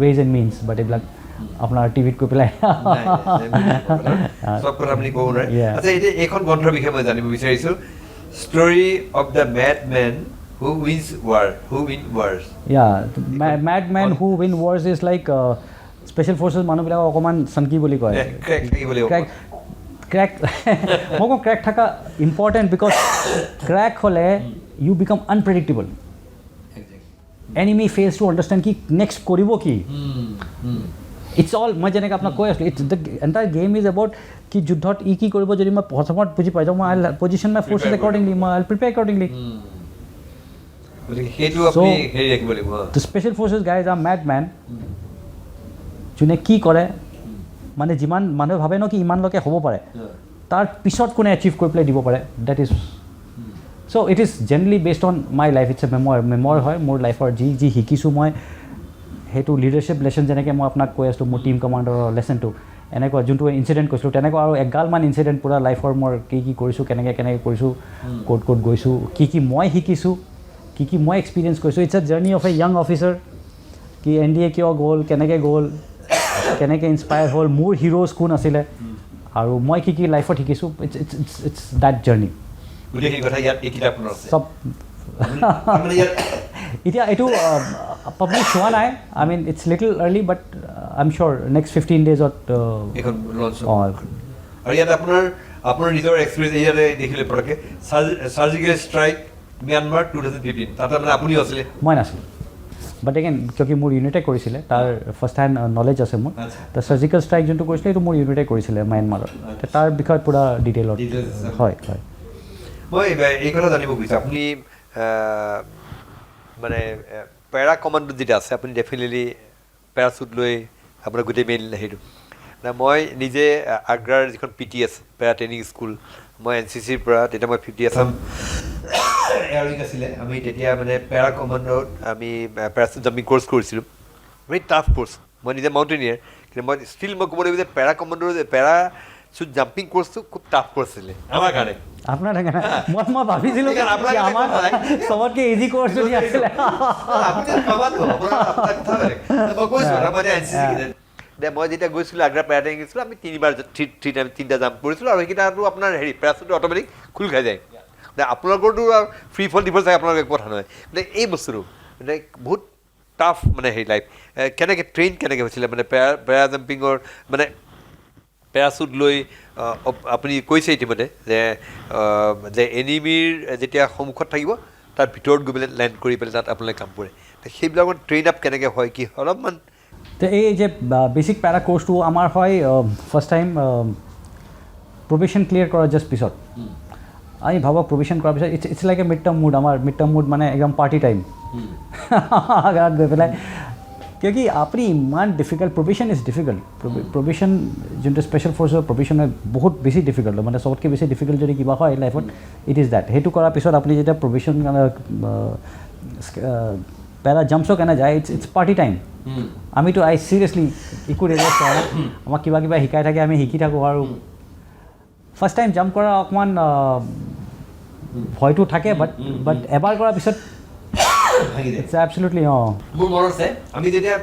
[SPEAKER 4] ways and means, but এইবিলাক আপোনাৰ টিভিত কৈ পেলাই
[SPEAKER 3] চব কথা আপুনি ক'ব নোৱাৰে। আচ্ছা, এতিয়া এইখন গ্ৰন্থৰ বিষয়ে মই জানিব বিচাৰিছোঁ, story of the mad men who wins war, who win wars.
[SPEAKER 4] Mad men who win wars is like special forces মানুহবিলাকক অকণমান চনকি বুলি কয়। ক্ৰেক মই কওঁ ক্ৰেক থকা ইম্পৰ্টেণ্ট, বিকজ ক্ৰেক হ'লে you become unpredictable. Enemy fails to understand কি next কৰিব কি। ইটছ অল মই যেনেকৈ আপোনাক কৈ আছিলোঁ, it's the entire game is about কি যুদ্ধত ই কি কৰিব। যদি মই প্ৰথমত বুজি পাই যাওঁ, মই I position my forces accordingly, মই আই প্ৰিপেয়াৰ একৰ্ডিংলি। ত' special forces guys are made men, যোনে কি কৰে মানে যিমান মানুহে ভাবে ন কি ইমানলৈকে হ'ব পাৰে, তাৰ পিছত কোনে এচিভ কৰি পেলাই দিব পাৰে, that is so' it is generally based on my life. It's a memoir হয় মোৰ লাইফৰ, যি শিকিছোঁ মই সেইটো লিডাৰশ্বিপ লেচন। যেনেকৈ মই আপোনাক কৈ আছিলোঁ মোৰ টিম কমাণ্ডাৰৰ লেচনটো, এনেকুৱা যোনটো ইনচিডেণ্ট কৈছিলোঁ তেনেকুৱা আৰু এগালমান ইনচিডেণ্ট পূৰা লাইফৰ মই কি কৰিছোঁ, কেনেকৈ কৰিছোঁ, ক'ত গৈছোঁ, কি মই শিকিছোঁ, কি মই এক্সপিৰিয়েঞ্চ কৰিছোঁ। It's a journey of a young officer, কি NDA কিয় গ'ল, কেনেকৈ গ'ল, কেনেকৈ ইনস্পায়াৰ হ'ল, মোৰ হিৰোজ কোন আছিলে, আৰু মই কি লাইফত শিকিছোঁ। It's that journey. চব এতিয়া এইটো পাব্লিছ হোৱা নাই, I mean it's little early, but I am sure next 15 ডেজত।
[SPEAKER 3] আৰু ইয়াত আপোনাৰ নিজৰ এক্সপিৰিয়েঞ্চ ইয়াতে দেখিলে পটককৈ চাৰ্জিকেল ষ্ট্ৰাইক ম্যানমাৰ 2015, তাতে মানে আপুনিও আছিলে?
[SPEAKER 4] মই নাছিলোঁ, বাট এগেইন কিয় মোৰ ইউনিটে কৰিছিলে, তাৰ ফাৰ্ষ্ট হেণ্ড নলেজ আছে মোৰ। তাৰ চাৰ্জিকেল ষ্ট্ৰাইক যোনটো কৰিছিলে এইটো মোৰ ইউনিটে কৰিছিলে ম্যানমাৰত, তাৰ বিষয়ত পূৰা ডিটেইলত হয়।
[SPEAKER 3] মই এই কথা জানিব বিচাৰিছোঁ, আপুনি মানে পেৰা কমাণ্ডোত যেতিয়া আছে আপুনি ডেফিনেটলি পেৰাচুট লৈ আপোনাৰ গোটেই মেইন সেইটো। মই নিজে আগ্ৰাৰ যিখন PT আছে পেৰা ট্ৰেইনিং স্কুল, মই NCCৰ পৰা তেতিয়া মই 50 আছাম এয়াৰউইং আছিলে, আমি তেতিয়া মানে পেৰা কমাণ্ডোত আমি পেৰাচুট জাম্পিং কোৰ্চ কৰিছিলোঁ। Very tough course. মই নিজে মাউণ্টেনিয়াৰ, কিন্তু মই ষ্টিল মই ক'ব লাগিব যে পেৰা কমাণ্ডোৰ পেৰাচুট জাম্পিং কোৰ্চটো খুব টাফ কোৰ্চ আছিলে আমাৰ কাৰণে।
[SPEAKER 4] আপোনাৰ মই ভাবিছিলোঁ আমাৰ চবতকৈ ইজি কোৰ্চ যদি আছিলে।
[SPEAKER 3] মই যেতিয়া গৈছিলোঁ আগ্ৰা পেৰা ট্ৰেইনিং গৈছিলোঁ, আমি 3টা জাম্প কৰিছিলোঁ, আৰু সেইকেইটাতো আপোনাৰ পেৰাচুটটো অট'মেটিক খোল খাই যায়। আপোনালোকৰতো ফ্ৰী ফল দিব চাগে, আপোনালোকৰ একো কথা নহয়। এই বস্তুটো মানে বহুত টাফ মানে লাইফ কেনেকৈ ট্ৰেইন কেনেকৈ হৈছিলে মানে পেৰা জাম্পিঙৰ মানে পেৰাচুট লৈ আপুনি কৈছে ইতিমধ্যে যে এনিমিৰ যেতিয়া সন্মুখত থাকিব তাৰ ভিতৰত গৈ পেলাই লেণ্ড কৰি পেলাই তাত আপোনালোকে কাম কৰে, সেইবিলাকৰ ট্ৰেইন আপ কেনেকৈ হয় কি অলপমান?
[SPEAKER 4] এই যে বেচিক পেৰা কোৰ্চটো আমাৰ হয় ফাৰ্ষ্ট টাইম প্ৰবেশ্যন ক্লিয়াৰ কৰাৰ জাষ্ট পিছত। আমি ভাবক প্ৰবেশ্যন কৰাৰ পিছত it's like a mid term mood. আমাৰ মিড টাৰ্ম মুড মানে একদম পাৰ্টি টাইম আগ্ৰাত গৈ পেলাই, কিয় কি আপুনি ইমান difficult, probation is difficult. Probation যোনটো স্পেচিয়েল ফ'ৰ্চৰ প্ৰবেশ্যন বহুত বেছি ডিফিকাল্ট, মানে চবতকৈ বেছি ডিফিকাল্ট যদি কিবা হয় লাইফত ইট ইজ দেট। সেইটো কৰাৰ পিছত আপুনি যেতিয়া প্ৰবেশ্যন পেৰা জাম্পছৰ কাৰণে যায়, ইটছ পাৰ্টি টাইম। আমিতো চিৰিয়াছলি একো ৰেজাল্ট কৰা নাই, আমাক কিবা শিকাই থাকে, আমি শিকি থাকোঁ। আৰু ফাৰ্ষ্ট টাইম জাম্প কৰা অকণমান ভয়টো থাকে, বাট এবাৰ কৰাৰ পিছত ইটছ এবছলিউটলি।
[SPEAKER 3] মোৰ মনত আছে আমি যেতিয়া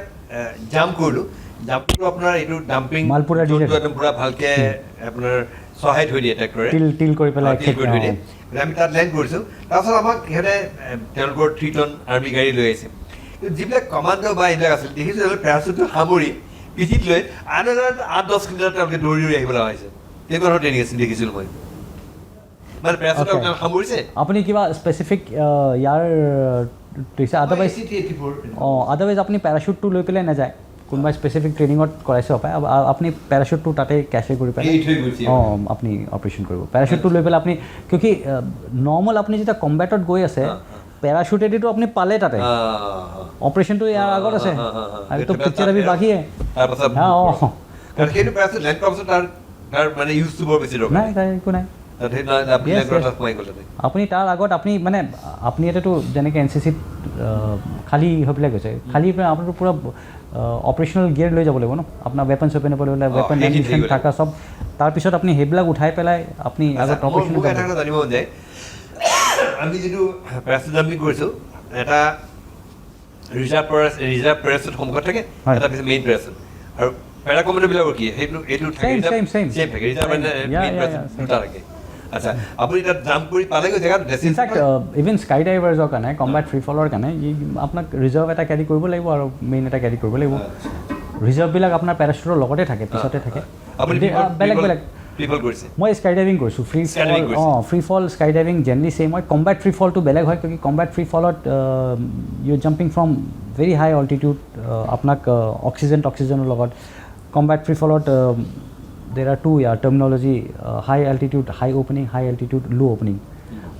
[SPEAKER 3] জাম্প কৰিলোঁ, জাম্পটো আপোনাৰ এইটো ডাম্পিং
[SPEAKER 4] মালপুৰা
[SPEAKER 3] একদম পূৰা ভালকৈ আপোনাৰ সহায় থৈ দিয়ে ট্ৰেক্টৰে,
[SPEAKER 4] তিল কৰি পেলাই
[SPEAKER 3] থৈ দিয়ে। আমি তাত লেণ্ড কৰিছোঁ, তাৰপাছত আমাক সিহঁতে তেওঁলোকৰ 3 টন আৰ্মি গাড়ী লৈ আহিছে। যিবিলাক কমাণ্ডো বা এইবিলাক আছিল দেখিছোঁ পেৰাচুটটো সামৰি পিঠিত লৈ আন 8-10 কিলোমিটাৰ তেওঁলোকে দৌৰি আহিব লগা হৈছে তেনেকুৱা ধৰণৰ ট্ৰেইনিং আছিল দেখিছিলোঁ মই মানে পেৰাচুট আপোনাক সামৰিছে
[SPEAKER 4] আপুনি কিবা স্পেচিফিক ইয়াৰ দিছে আদাৰৱাইজ আদাৰৱাইজ আপুনি পেৰাচুটটো লৈ পেলাই নাযায় কোনোবা স্পেচিফিক ট্ৰেইনিঙত কৰাইছে পায় আপুনি পেৰাচুটটো তাতে কেচে কৰি পেলাই আপুনি অপাৰেশ্যন কৰিব পেৰাচুটটো লৈ পেলাই আপুনি কিয় নৰ্মেল আপুনি যেতিয়া কম্বেটত গৈ আছে পেৰাচুটেদিটো আপুনি পালে তাতে অপাৰেশ্যনটো ইয়াৰ আগত আছে আৰু তো পিকচাৰ আমি বাকী
[SPEAKER 3] সেইটো পেৰাচুট লেণ্ড কৰাৰ পিছত তাৰ মানে ইউজটো বৰ বেছি দৰকাৰ
[SPEAKER 4] নাই তাৰ একো নাই আপুনি তাৰ আগত আপুনি মানে আপুনি এটাতো যেনেকৈ NCC-ত খালী হৈ পেলাই গৈছে খালী পেলাই আপোনাৰতো পূৰা অপাৰেশ্যনেল গিয়াৰ লৈ যাব লাগিব ন আপোনাৰ ৱেপন চেপন হ'লে ৱেপন এমিউনিশ্যন থকা চব তাৰপিছত আপুনি সেইবিলাক উঠাই পেলাই আপুনি আগত অপাৰেশ্যন
[SPEAKER 3] জানিব মন যায় আমি যিটো পেৰাচুট জাম্পিং কৰিছোঁ এটা ৰিজাৰ্ভ পেৰাচুট সন্মুখত থাকে এটা পিছত মেইন পেৰাচুট আৰু পেৰাকমেণ্টবিলাকৰ কি সেইটো এইটো থাকে ৰিজাৰ্ভ মেইন পেৰাচুট দুটা থাকে আচ্ছা আপুনি তাত জাম্প কৰি পালেগৈ জেগাত
[SPEAKER 4] ইনফেক্ট ইভেন স্কাই ডাইভাৰ্ছৰ কাৰণে কম্বেট ফ্ৰী ফলৰ কাৰণে আপোনাক ৰিজাৰ্ভ এটা কেৰি কৰিব লাগিব আৰু মেইন এটা কেৰি কৰিব লাগিব ৰিজাৰ্ভবিলাক আপোনাৰ পেৰাচুটৰ লগতে থাকে পিছতে থাকে বেলেগ বেলেগ মই স্কাই ডাইভিং কৰিছোঁ free fall sky diving generally same হয় কম্বেট ফ্ৰী ফলটো বেলেগ হয় কিয় কম্বেট ফ্ৰী ফলত you jumping from very high altitude আপোনাক অক্সিজেনৰ লগত কম্বেট ফ্ৰী ফলত there are two terminology high altitude high opening high altitude low opening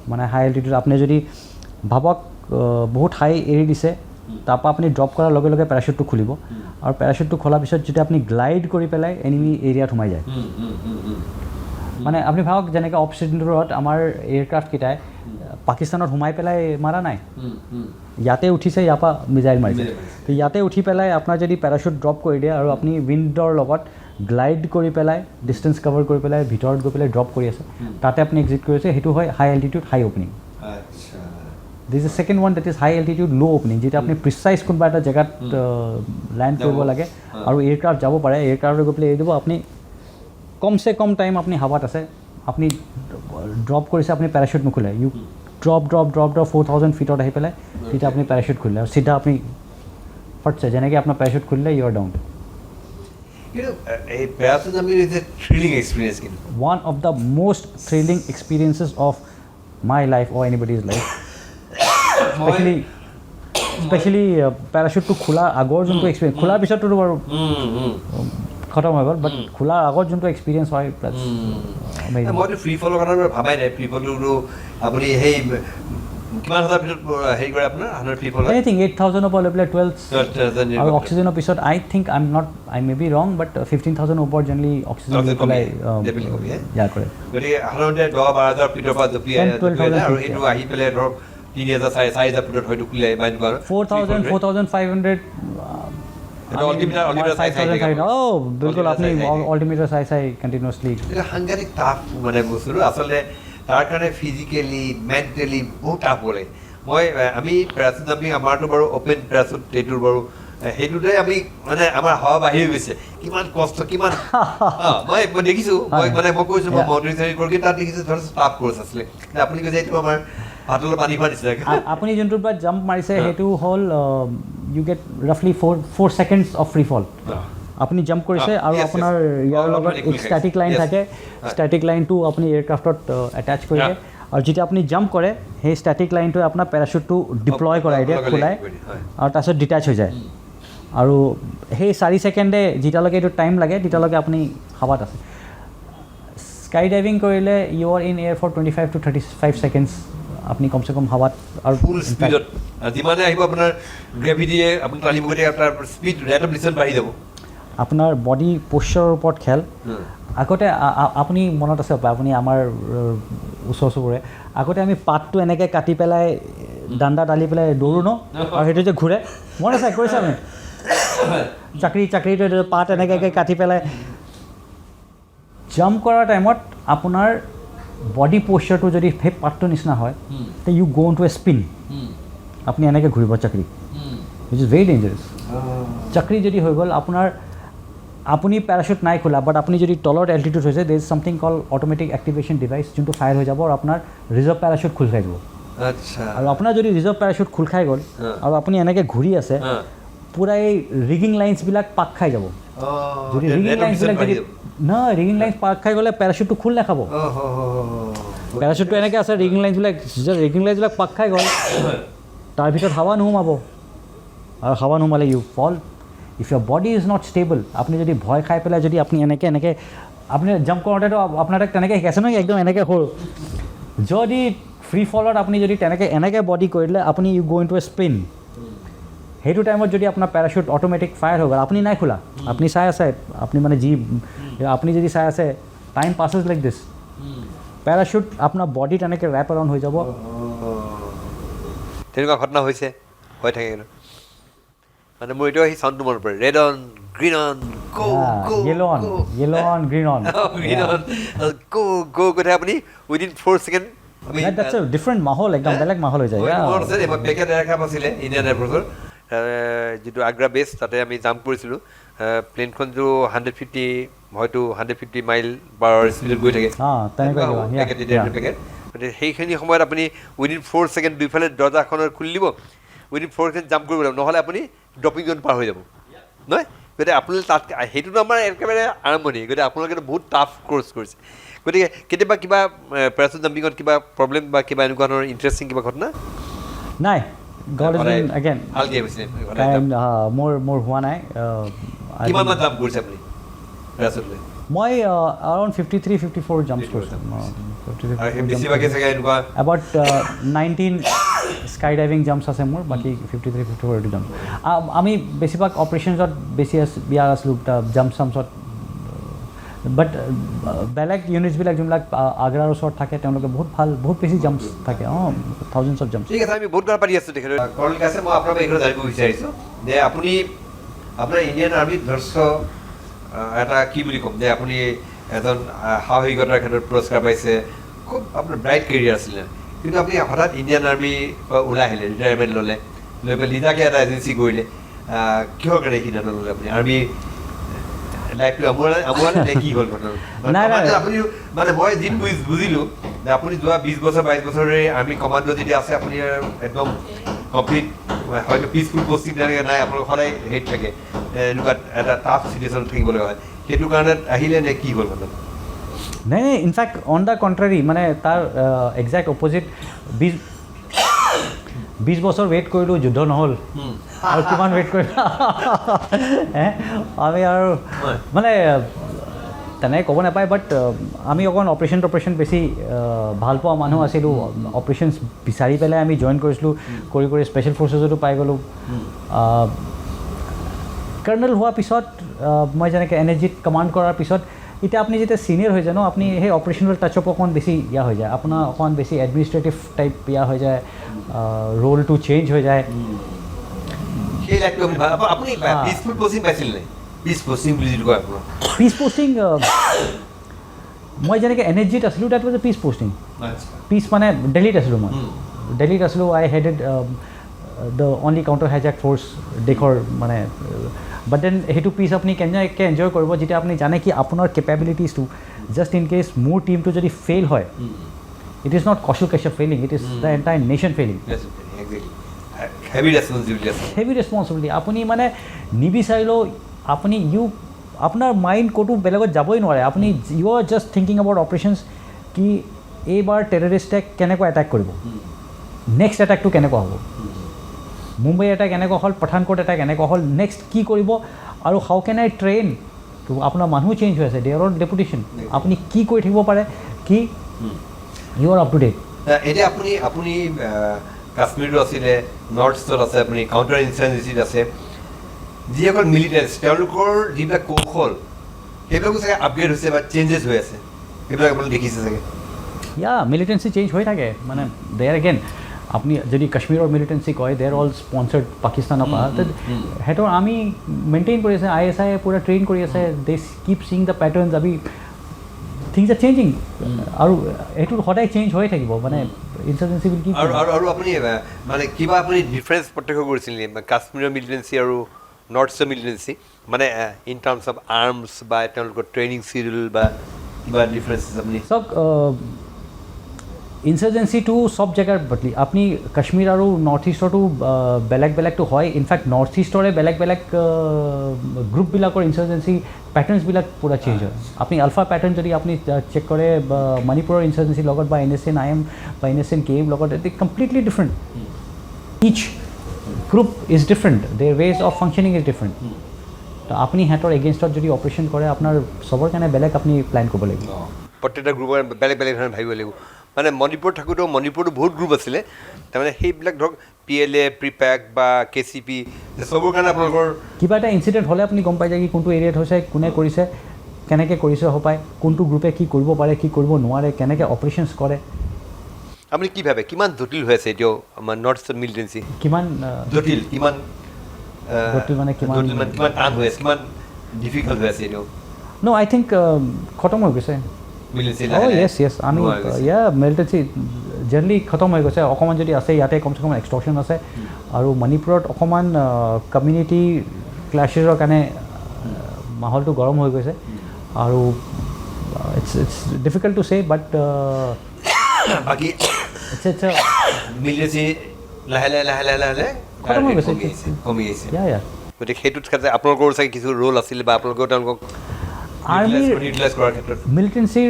[SPEAKER 4] মানে হাই এল্টিটিউড আপুনি যদি ভাবক বহুত হাই এৰি দিছে তাৰপৰা আপুনি ড্ৰপ কৰাৰ লগে লগে পেৰাচুটটো খুলিব আৰু পেৰাচুটটো খোলাৰ পিছত যদি আপুনি গ্লাইড কৰি পেলাই এনিমি এৰিয়াত সোমাই যায় মানে আপুনি ভাবক যেনেকৈ অপচিডৰত আমাৰ এয়াৰক্ৰাফ্টকেইটাই পাকিস্তানত সোমাই পেলাই মাৰা নাই ইয়াতে উঠিছে ইয়াৰ পৰা মিজাইল মাৰিছে তো ইয়াতে উঠি পেলাই আপোনাৰ যদি পেৰাচুট ড্ৰপ কৰি দিয়ে আৰু আপুনি উইণ্ডৰ লগত গ্লাইড কৰি পেলাই ডিষ্টেঞ্চ কভাৰ কৰি পেলাই ভিতৰত গৈ পেলাই ড্ৰপ কৰি আছে তাতে আপুনি এক্সিট কৰিছে সেইটো হয় high altitude high opening this is second one that is high altitude low' opening যেতিয়া আপুনি প্ৰিচাইজ কোনোবা এটা জেগাত লেণ্ড কৰিব লাগে আৰু এয়াৰক্ৰাফ্ট যাব পাৰে এয়াৰক্ৰাফ্টত গৈ পেলাই এৰি দিব আপুনি কমচে কম টাইম আপুনি হাৱাত আছে আপুনি ড্ৰপ কৰিছে আপুনি পেৰাচুট নোখোলে ইউ ড্ৰপ 4000 ফিটত আহি পেলাই তেতিয়া আপুনি পেৰাচুট খুলিলে আৰু চিধা আপুনি ফটছে যেনেকৈ আপোনাৰ পেৰাচুট খুলিলে you are down One of the most thrilling experiences of my life or anybody's life. Especially parachute to khula agor junto experience. Khula bishat to baru khatam hoy gol but khula agor junto experience hoy plus amazing.
[SPEAKER 3] Moi free fall kanar bhabai nai free fall to apuni hey কিমান হাজাৰ পিছত হেৰি কৰে আপোনাৰ 100 people
[SPEAKER 4] anything 8000 ওপৰ level 12 আৰু অক্সিজেনৰ পিছত আই থিংক আই মে বি ৰং বাট 15000 ওপৰ জেনেৰেলি অক্সিজেন লৈ ইয়া কৰে
[SPEAKER 3] গতিকে সাধাৰণতে 10-12000 ফিটৰ পৰা জপি আহে আৰু এইটো আহি পেলাই ধৰক 3000-4000 ফিটত হয়তো খুলে মাইণ্ড কৰে
[SPEAKER 4] 4500 বিলকুল আপুনি অল্টিমিটাৰ চাই কণ্টিনিউয়াছলি
[SPEAKER 3] এটা সাংঘাতিক টাফ মানে বস্তুটো আচলতে তাৰ কাৰণে ফিজিকেলি মেণ্টেলি বহুত টাফ কৰে মই আমি পেৰাচুট জাম্পিং আমাৰতো বাৰু অ'পেন পেৰাচুট এইটোৰ বাৰু সেইটোতে আমি মানে আমাৰ হাৱা বাঢ়ি গৈছে কিমান কষ্ট কিমান মই দেখিছোঁ মই কৈছোঁ মই মনিটৰিং কৰি তাত দেখিছোঁ যথেষ্ট টাফ কোৰ্চ আছিলে আপুনি কৈছে এইটো আমাৰ হাতলৈ পানী খোৱা নিচিনা
[SPEAKER 4] আপুনি যোনটোৰ পৰা জাম্প মাৰিছে সেইটো হ'ল ইউ গেট ৰাফলি 4 ছেকেণ্ডছ অফ ফ্ৰী ফল আপুনি জাম্প কৰিছে আৰু আপোনাৰ ইয়াৰ লগত এক ষ্টেটিক লাইন থাকে ষ্টেটিক লাইনটো আপুনি এয়াৰক্ৰাফ্টত এটাচ কৰি দিয়ে আৰু যেতিয়া আপুনি জাম্প কৰে সেই ষ্টেটিক লাইনটোৱে আপোনাৰ পেৰাচুটটো ডিপ্লয় কৰাই দিয়ে খোলাই আৰু তাৰপিছত ডিটাচ হৈ যায় আৰু সেই 4 ছেকেণ্ডে যেতিয়ালৈকে এইটো টাইম লাগে তেতিয়ালৈকে আপুনি হাৱাত আছে স্কাই ডাইভিং কৰিলে you are in air for 25 to 35 seconds আপুনি কমচে কম হাৱাত আৰু
[SPEAKER 3] ফুল স্পীডত যিমানে আহিব আপোনাৰ গ্ৰেভিটিয়ে আপুনি টানিব গ'লে আপোনাৰ স্পীড ৰেট অফ লিচন বাঢ়ি যাব
[SPEAKER 4] আপোনাৰ বডি প'শ্চাৰৰ ওপৰত খেল আগতে আপুনি মনত আছে আপুনি আমাৰ ওচৰ চুবুৰীয়া আগতে আমি পাতটো এনেকৈ কাটি পেলাই ডাণ্ডা ডালি পেলাই দৌৰোঁ ন আৰু সেইটো যে ঘূৰে মনত আছে কৰিছে আপুনি চাকৰিটো পাত এনেকৈ কাটি পেলাই জাম্প কৰাৰ টাইমত আপোনাৰ বডি প'শ্চাৰটো যদি সেই পাতটোৰ নিচিনা হয় তে ইউ গ' ইন টু এ স্পিন আপুনি এনেকৈ ঘূৰিব চাকৰি উইচ ইজ ভেৰি ডেঞ্জাৰাছ চাকৰি যদি হৈ গ'ল আপোনাৰ আপুনি পেৰাচুট নাই খোলা বাট আপুনি যদি তলত এল্টিটিউড হৈছে দেৰ is something call automatic activation device যোনটো ফায়াৰ হৈ যাব আৰু আপোনাৰ ৰিজাৰ্ভ পেৰাচুট খোল খাই যাব
[SPEAKER 3] আচ্ছা
[SPEAKER 4] আৰু আপোনাৰ যদি ৰিজাৰ্ভ পেৰাচুট খোল খাই গ'ল আৰু আপুনি এনেকৈ ঘূৰি আছে পূৰা এই ৰিগিং লাইন্সবিলাক পাক খাই যাব যদি ৰিগিং লাইনছবিলাক যদি নহয় ৰিগিং লাইনছ পাক খাই গ'লে পেৰাচুটটো খোল নাখাব পেৰাচুটটো এনেকৈ আছে ৰিগিং লাইনছবিলাক পাক খাই গ'ল তাৰ ভিতৰত হাৱা নোসোমাব আৰু হাৱা নোসোমালে you fall if your body is not stable আপুনি যদি ভয় খাই পেলাই যদি আপুনি এনেকৈ আপুনি জাম্প কৰোঁতেতো আপোনাৰ তাক তেনেকৈ শিকাইছে নহয় একদম এনেকৈ সৰু যদি ফ্ৰী ফলত আপুনি যদি এনেকৈ বডি কৰি দিলে আপুনি ইউ গ' ইন টু এ স্পিন সেইটো টাইমত যদি আপোনাৰ পেৰাচুট অট'মেটিক ফায়াৰ হৈ গ'ল আপুনি নাই খোলা আপুনি চাই আছে আপুনি মানে আপুনি যদি চাই আছে টাইম পাছেছ লাইক দিছ পেৰাচুট আপোনাৰ বডিত এনেকৈ ৰেপ এৰাউণ্ড হৈ যাব
[SPEAKER 3] তেনেকুৱা ঘটনা হৈছে হৈ থাকে কিন্তু মানে মোৰ এইটো সেই চাউণ্ডটো মনত পৰে red on green on
[SPEAKER 4] yellow on green on
[SPEAKER 3] গো গৈ থাকে আপুনি within 4 second
[SPEAKER 4] that's a different মাহল একদম বেলেগ মাহল হৈ যায়
[SPEAKER 3] পেকেট এয়াৰক্ৰাফ্ট আছিলে ইণ্ডিয়ান এয়াৰফৰ্চৰ যিটো আগ্ৰা বেছ তাতে আমি জাম্প কৰিছিলোঁ প্লেনখন যিটো 150 হয়তো 150 মাইল পাৰ স্পীডত গৈ থাকে পেকেট গতিকে সেইখিনি সময়ত আপুনি উইদিন 4 ছেকেণ্ড দুইফালে দৰ্জাখনৰ খুলি দিব উইদিন 4 ছেকেণ্ড জাম্প কৰিব লাগিব নহ'লে আপুনি ড্ৰপিং জোন পাৰ হৈ যাব নহয় গতিকে আপোনালোকে তাত সেইটোতো আমাৰ একেবাৰে আৰম্ভণি গতিকে আপোনালোকে বহুত টাফ কৰ্চ কৰিছে গতিকে কেতিয়াবা কিবা পেৰাচুট জাম্পিঙত কিবা প্ৰব্লেম বা কিবা এনেকুৱা ধৰণৰ ইণ্টাৰেষ্টিং কিবা ঘটনা
[SPEAKER 4] নাই God has been again
[SPEAKER 3] ভালকৈ হৈছে
[SPEAKER 4] মোৰ হোৱা নাই
[SPEAKER 3] কিমানমান জাম্প কৰিছে আপুনি পেৰাচুটলৈ
[SPEAKER 4] মই around 53-54 জাম্পছ কৰিছোঁ about 19 স্কাইডাইভিং জাম্পছ আছে মোৰ বাকী 53-54 এইটো জাম্প আমি বেছিভাগ অপাৰেশ্যনছত বেছি বিয়া আছিলোঁ জাম্প চাম্পছত বাট বেলেগ ইউনিটছবিলাক যোনবিলাক আগ্ৰাৰ ওচৰত থাকে তেওঁলোকে বহুত বেছি জাম্পছ থাকে থাউজেণ্ডছ অফ জাম্পছ
[SPEAKER 3] ঠিক আছে আমি বহুত কথা পাতি আছোঁ তেখেতৰ কৰ্ণেল কাছে মই আপোনাৰ এইটো জানিব বিচাৰিছোঁ যে আপুনি আপোনাৰ ইণ্ডিয়ান আৰ্মিত ধৰছ এটা কি বুলি ক'ম যে আপুনি এজন সাহসিকতাৰ ক্ষেত্ৰত পুৰস্কাৰ পাইছে খুব আপোনাৰ ব্ৰাইট কেৰিয়াৰ আছিলে কিন্তু আপুনি হঠাৎ ইণ্ডিয়ান আৰ্মি ওলাই আহিলে ৰিটায়াৰমেণ্ট ল'লে লৈ পেলাই নিজাকৈ এটা এজেঞ্চি কৰিলে কিহৰ কাৰণে সিদ্ধান্ত ল'লে আপুনি আৰ্মি লাইফটো আমোৱালে নে কি হ'ল আপুনি মানে মই যিন বুজিলোঁ যে আপুনি যোৱা 20 বছৰ 22 বছৰে আৰ্মি কমাণ্ডো যেতিয়া আছে আপুনি একদম কমপ্লিট হয়তো পিচফুল পষ্টিং তেনেকৈ নাই আপোনাৰ সদায় হেৰিত থাকে এনেকুৱা এটা টাফ চিটুৱেশ্যনত থাকিব লগা হয় সেইটো কাৰণে আহিলে নে কি হ'ল মানে
[SPEAKER 4] নাই ইনফেক্ট অন দ্য কণ্ট্ৰাৰী মানে তাৰ একজেক্ট অপজিট 20 বছৰ ৱেইট কৰিলোঁ যুদ্ধ নহ'ল আৰু কিমান ৱেইট কৰিলোঁ আমি আৰু মানে তেনেকৈ ক'ব নাপায় বাট আমি অকণ অপাৰেশ্যন বেছি ভাল পোৱা মানুহ আছিলোঁ অপাৰেশ্যনছ বিচাৰি পেলাই আমি জইন কৰিছিলোঁ কৰি স্পেচিয়েল ফ'ৰ্চেছতো পাই গ'লোঁ কাৰ্নেল হোৱাৰ পিছত মই যেনেকৈ NSGত কমাণ্ড কৰাৰ পিছত এতিয়া আপুনি যেতিয়া ছিনিয়ৰ হৈ যায় ন আপুনি সেই অপাৰেশ্যনেল টাচআপ অকণমান বেছি হৈ যায় আপোনাৰ অকণমান বেছি এডমিনিষ্ট্ৰেটিভ টাইপ হৈ যায় ৰোলটো চেঞ্জ হৈ যায় পিচ পষ্টিং মই যেনেকৈ NSGত আছিলোঁ that was a peace posting peace মানে দিল্লীত আছিলোঁ মই দিল্লীত আছিলোঁ I headed the only counter hijack force দেশৰ মানে বাট দেন সেইটো পিচ আপুনি কেনেকৈ এনজয় কৰিব যেতিয়া আপুনি জানে কি আপোনাৰ কেপেবিলিটিজটো জাষ্ট ইন কেছ মোৰ টিমটো যদি ফেইল হয় ইট ইজ নট কৌশল Kashyap failing it is the entire nation failing heavy responsibility আপুনি মানে নিবিচাৰিলেও আপুনি আপোনাৰ মাইণ্ড ক'তো বেলেগত যাবই নোৱাৰে আপুনি you are just thinking about operations কি এইবাৰ টেৰৰিষ্টে কেনেকৈ এটেক কৰিব নেক্সট এটেকটো কেনেকুৱা হ'ব মুম্বাই এটেক এনেকুৱা হ'ল পঠানকোট এটেক এনেকুৱা হ'ল নেক্সট কি কৰিব আৰু হাউ কেন আই ট্ৰেইন তো আপোনাৰ মানুহ চেঞ্জ হৈ আছে দেয়াৰ ডেপুটেশ্যন আপুনি কি কৰি থাকিব পাৰে কি you are up to date
[SPEAKER 3] এতিয়া আপুনি কাশ্মীৰতো আছিলে নৰ্থ ইষ্টত আছে আপুনি কাউণ্টাৰ ইনচাৰ্জেঞ্চিত আছে যিসকল মিলিটেণ্টছ তেওঁলোকৰ যিবিলাক কৌশল সেইবিলাকো চাগে আপগ্ৰেড হৈছে বা চেঞ্জেছ হৈ আছে সেইবিলাক আপুনি দেখিছে চাগে
[SPEAKER 4] মিলিটেঞ্চি চেঞ্জ হৈ থাকে মানে দেয়াৰ এগেইন আপুনি যদি কাশ্মীৰৰ মিলিটেঞ্চি কয় দেয়াৰ অল স্পনচাৰ্ড পাকিস্তানৰ পৰা সিহঁতৰ আমি মেইনটেইন কৰি আছে ISI পূৰা ট্ৰেইন কৰি আছে they keep Sing the patterns আমি থিংছ আৰ চেঞ্জিং আৰু এইটো সদায় চেঞ্জ হৈ থাকিব মানে ইনচাৰ্জেঞ্চি বুলি কি
[SPEAKER 3] আৰু আপুনি মানে কিবা আপুনি ডিফাৰেঞ্চ প্ৰত্যক্ষ কৰিছিল নেকি কাশ্মীৰৰ মিলিটেঞ্চি আৰু নৰ্থ ইষ্টৰ মিলিটেঞ্চি মানে ইন টাৰ্মছ অফ আৰ্মছ বা তেওঁলোকৰ ট্ৰেইনিং চিডিউল বা কিবা ডিফাৰেঞ্চেছ আপুনি
[SPEAKER 4] চাওক ইনচাৰ্জেঞ্চিটো চব জেগাৰ বদলি আপুনি কাশ্মীৰ আৰু নৰ্থ ইষ্টৰতো বেলেগ বেলেগটো হয় ইনফেক্ট নৰ্থ ইষ্টৰে বেলেগ বেলেগ গ্ৰুপবিলাকৰ ইনচাৰ্জেঞ্চি পেটাৰ্ণছবিলাক পূৰা চেঞ্জ হয় আপুনি আলফা পেটাৰ্ণ যদি আপুনি চেক কৰে মণিপুৰৰ ইনচাৰ্জেঞ্চিৰ লগত বা NSN IM বা NSN KM লগত it completely different each group is different their ways of functioning is different তো আপুনি সিহঁতৰ এগেইনষ্টত যদি অপাৰেশ্যন কৰে আপোনাৰ চবৰ কাৰণে বেলেগ আপুনি প্লেন কৰিব লাগিব
[SPEAKER 3] প্ৰত্যেকটা গ্ৰুপৰ বেলেগ বেলেগ ধৰণে ভাবিব লাগিব মানে মণিপুৰ থাকোঁতেও মণিপুৰতো বহুত গ্ৰুপ আছিলে তাৰমানে সেইবিলাক ধৰক PLA প্ৰিপেক বা KCP চবৰ কাৰণে আপোনালোকৰ
[SPEAKER 4] কিবা এটা ইনচিডেণ্ট হ'লে আপুনি গম পাই যায় কি কোনটো এৰিয়াত হৈছে কোনে কৰিছে কেনেকৈ কৰিছে হপায় কোনটো গ্ৰুপে কি কৰিব পাৰে কি কৰিব নোৱাৰে কেনেকৈ অপাৰেশ্যনছ কৰে
[SPEAKER 3] আপুনি কি ভাবে কিমান জটিল হৈ আছে এতিয়াও আমাৰ নৰ্থ ইষ্টৰ মিলিটেঞ্চি
[SPEAKER 4] কিমান
[SPEAKER 3] জটিল কিমান
[SPEAKER 4] জটিল মানে কিমান
[SPEAKER 3] কিমান টান হৈ আছে কিমান ডিফিকাল্ট হৈ আছে এতিয়াও
[SPEAKER 4] নো আই থিংক খতম হৈ গৈছে য়েছ আমি মিলিটেঞ্চি জেনেৰেলি খতম হৈ গৈছে অকণমান যদি আছে ইয়াতে কমচে কম এক্সটৰ্শ্যন আছে আৰু মণিপুৰত অকণমান কমিউনিটি ক্লাছেছৰ কাৰণে মাহলটো গৰম হৈ গৈছে আৰু ইটছ ডিফিকাল্ট টু চে বাট
[SPEAKER 3] বাকী মিলিটেঞ্চি লাহে লাহে
[SPEAKER 4] খতম হৈ গৈছে
[SPEAKER 3] কমি আহিছে
[SPEAKER 4] ইয়া
[SPEAKER 3] গতিকে সেইটোত আপোনালোকৰ চাগে কিছু ৰোল আছিল বা আপোনালোকেও তেওঁলোকক
[SPEAKER 4] Army
[SPEAKER 3] ইউটিলাইজ কৰাৰ ক্ষেত্ৰত
[SPEAKER 4] militancy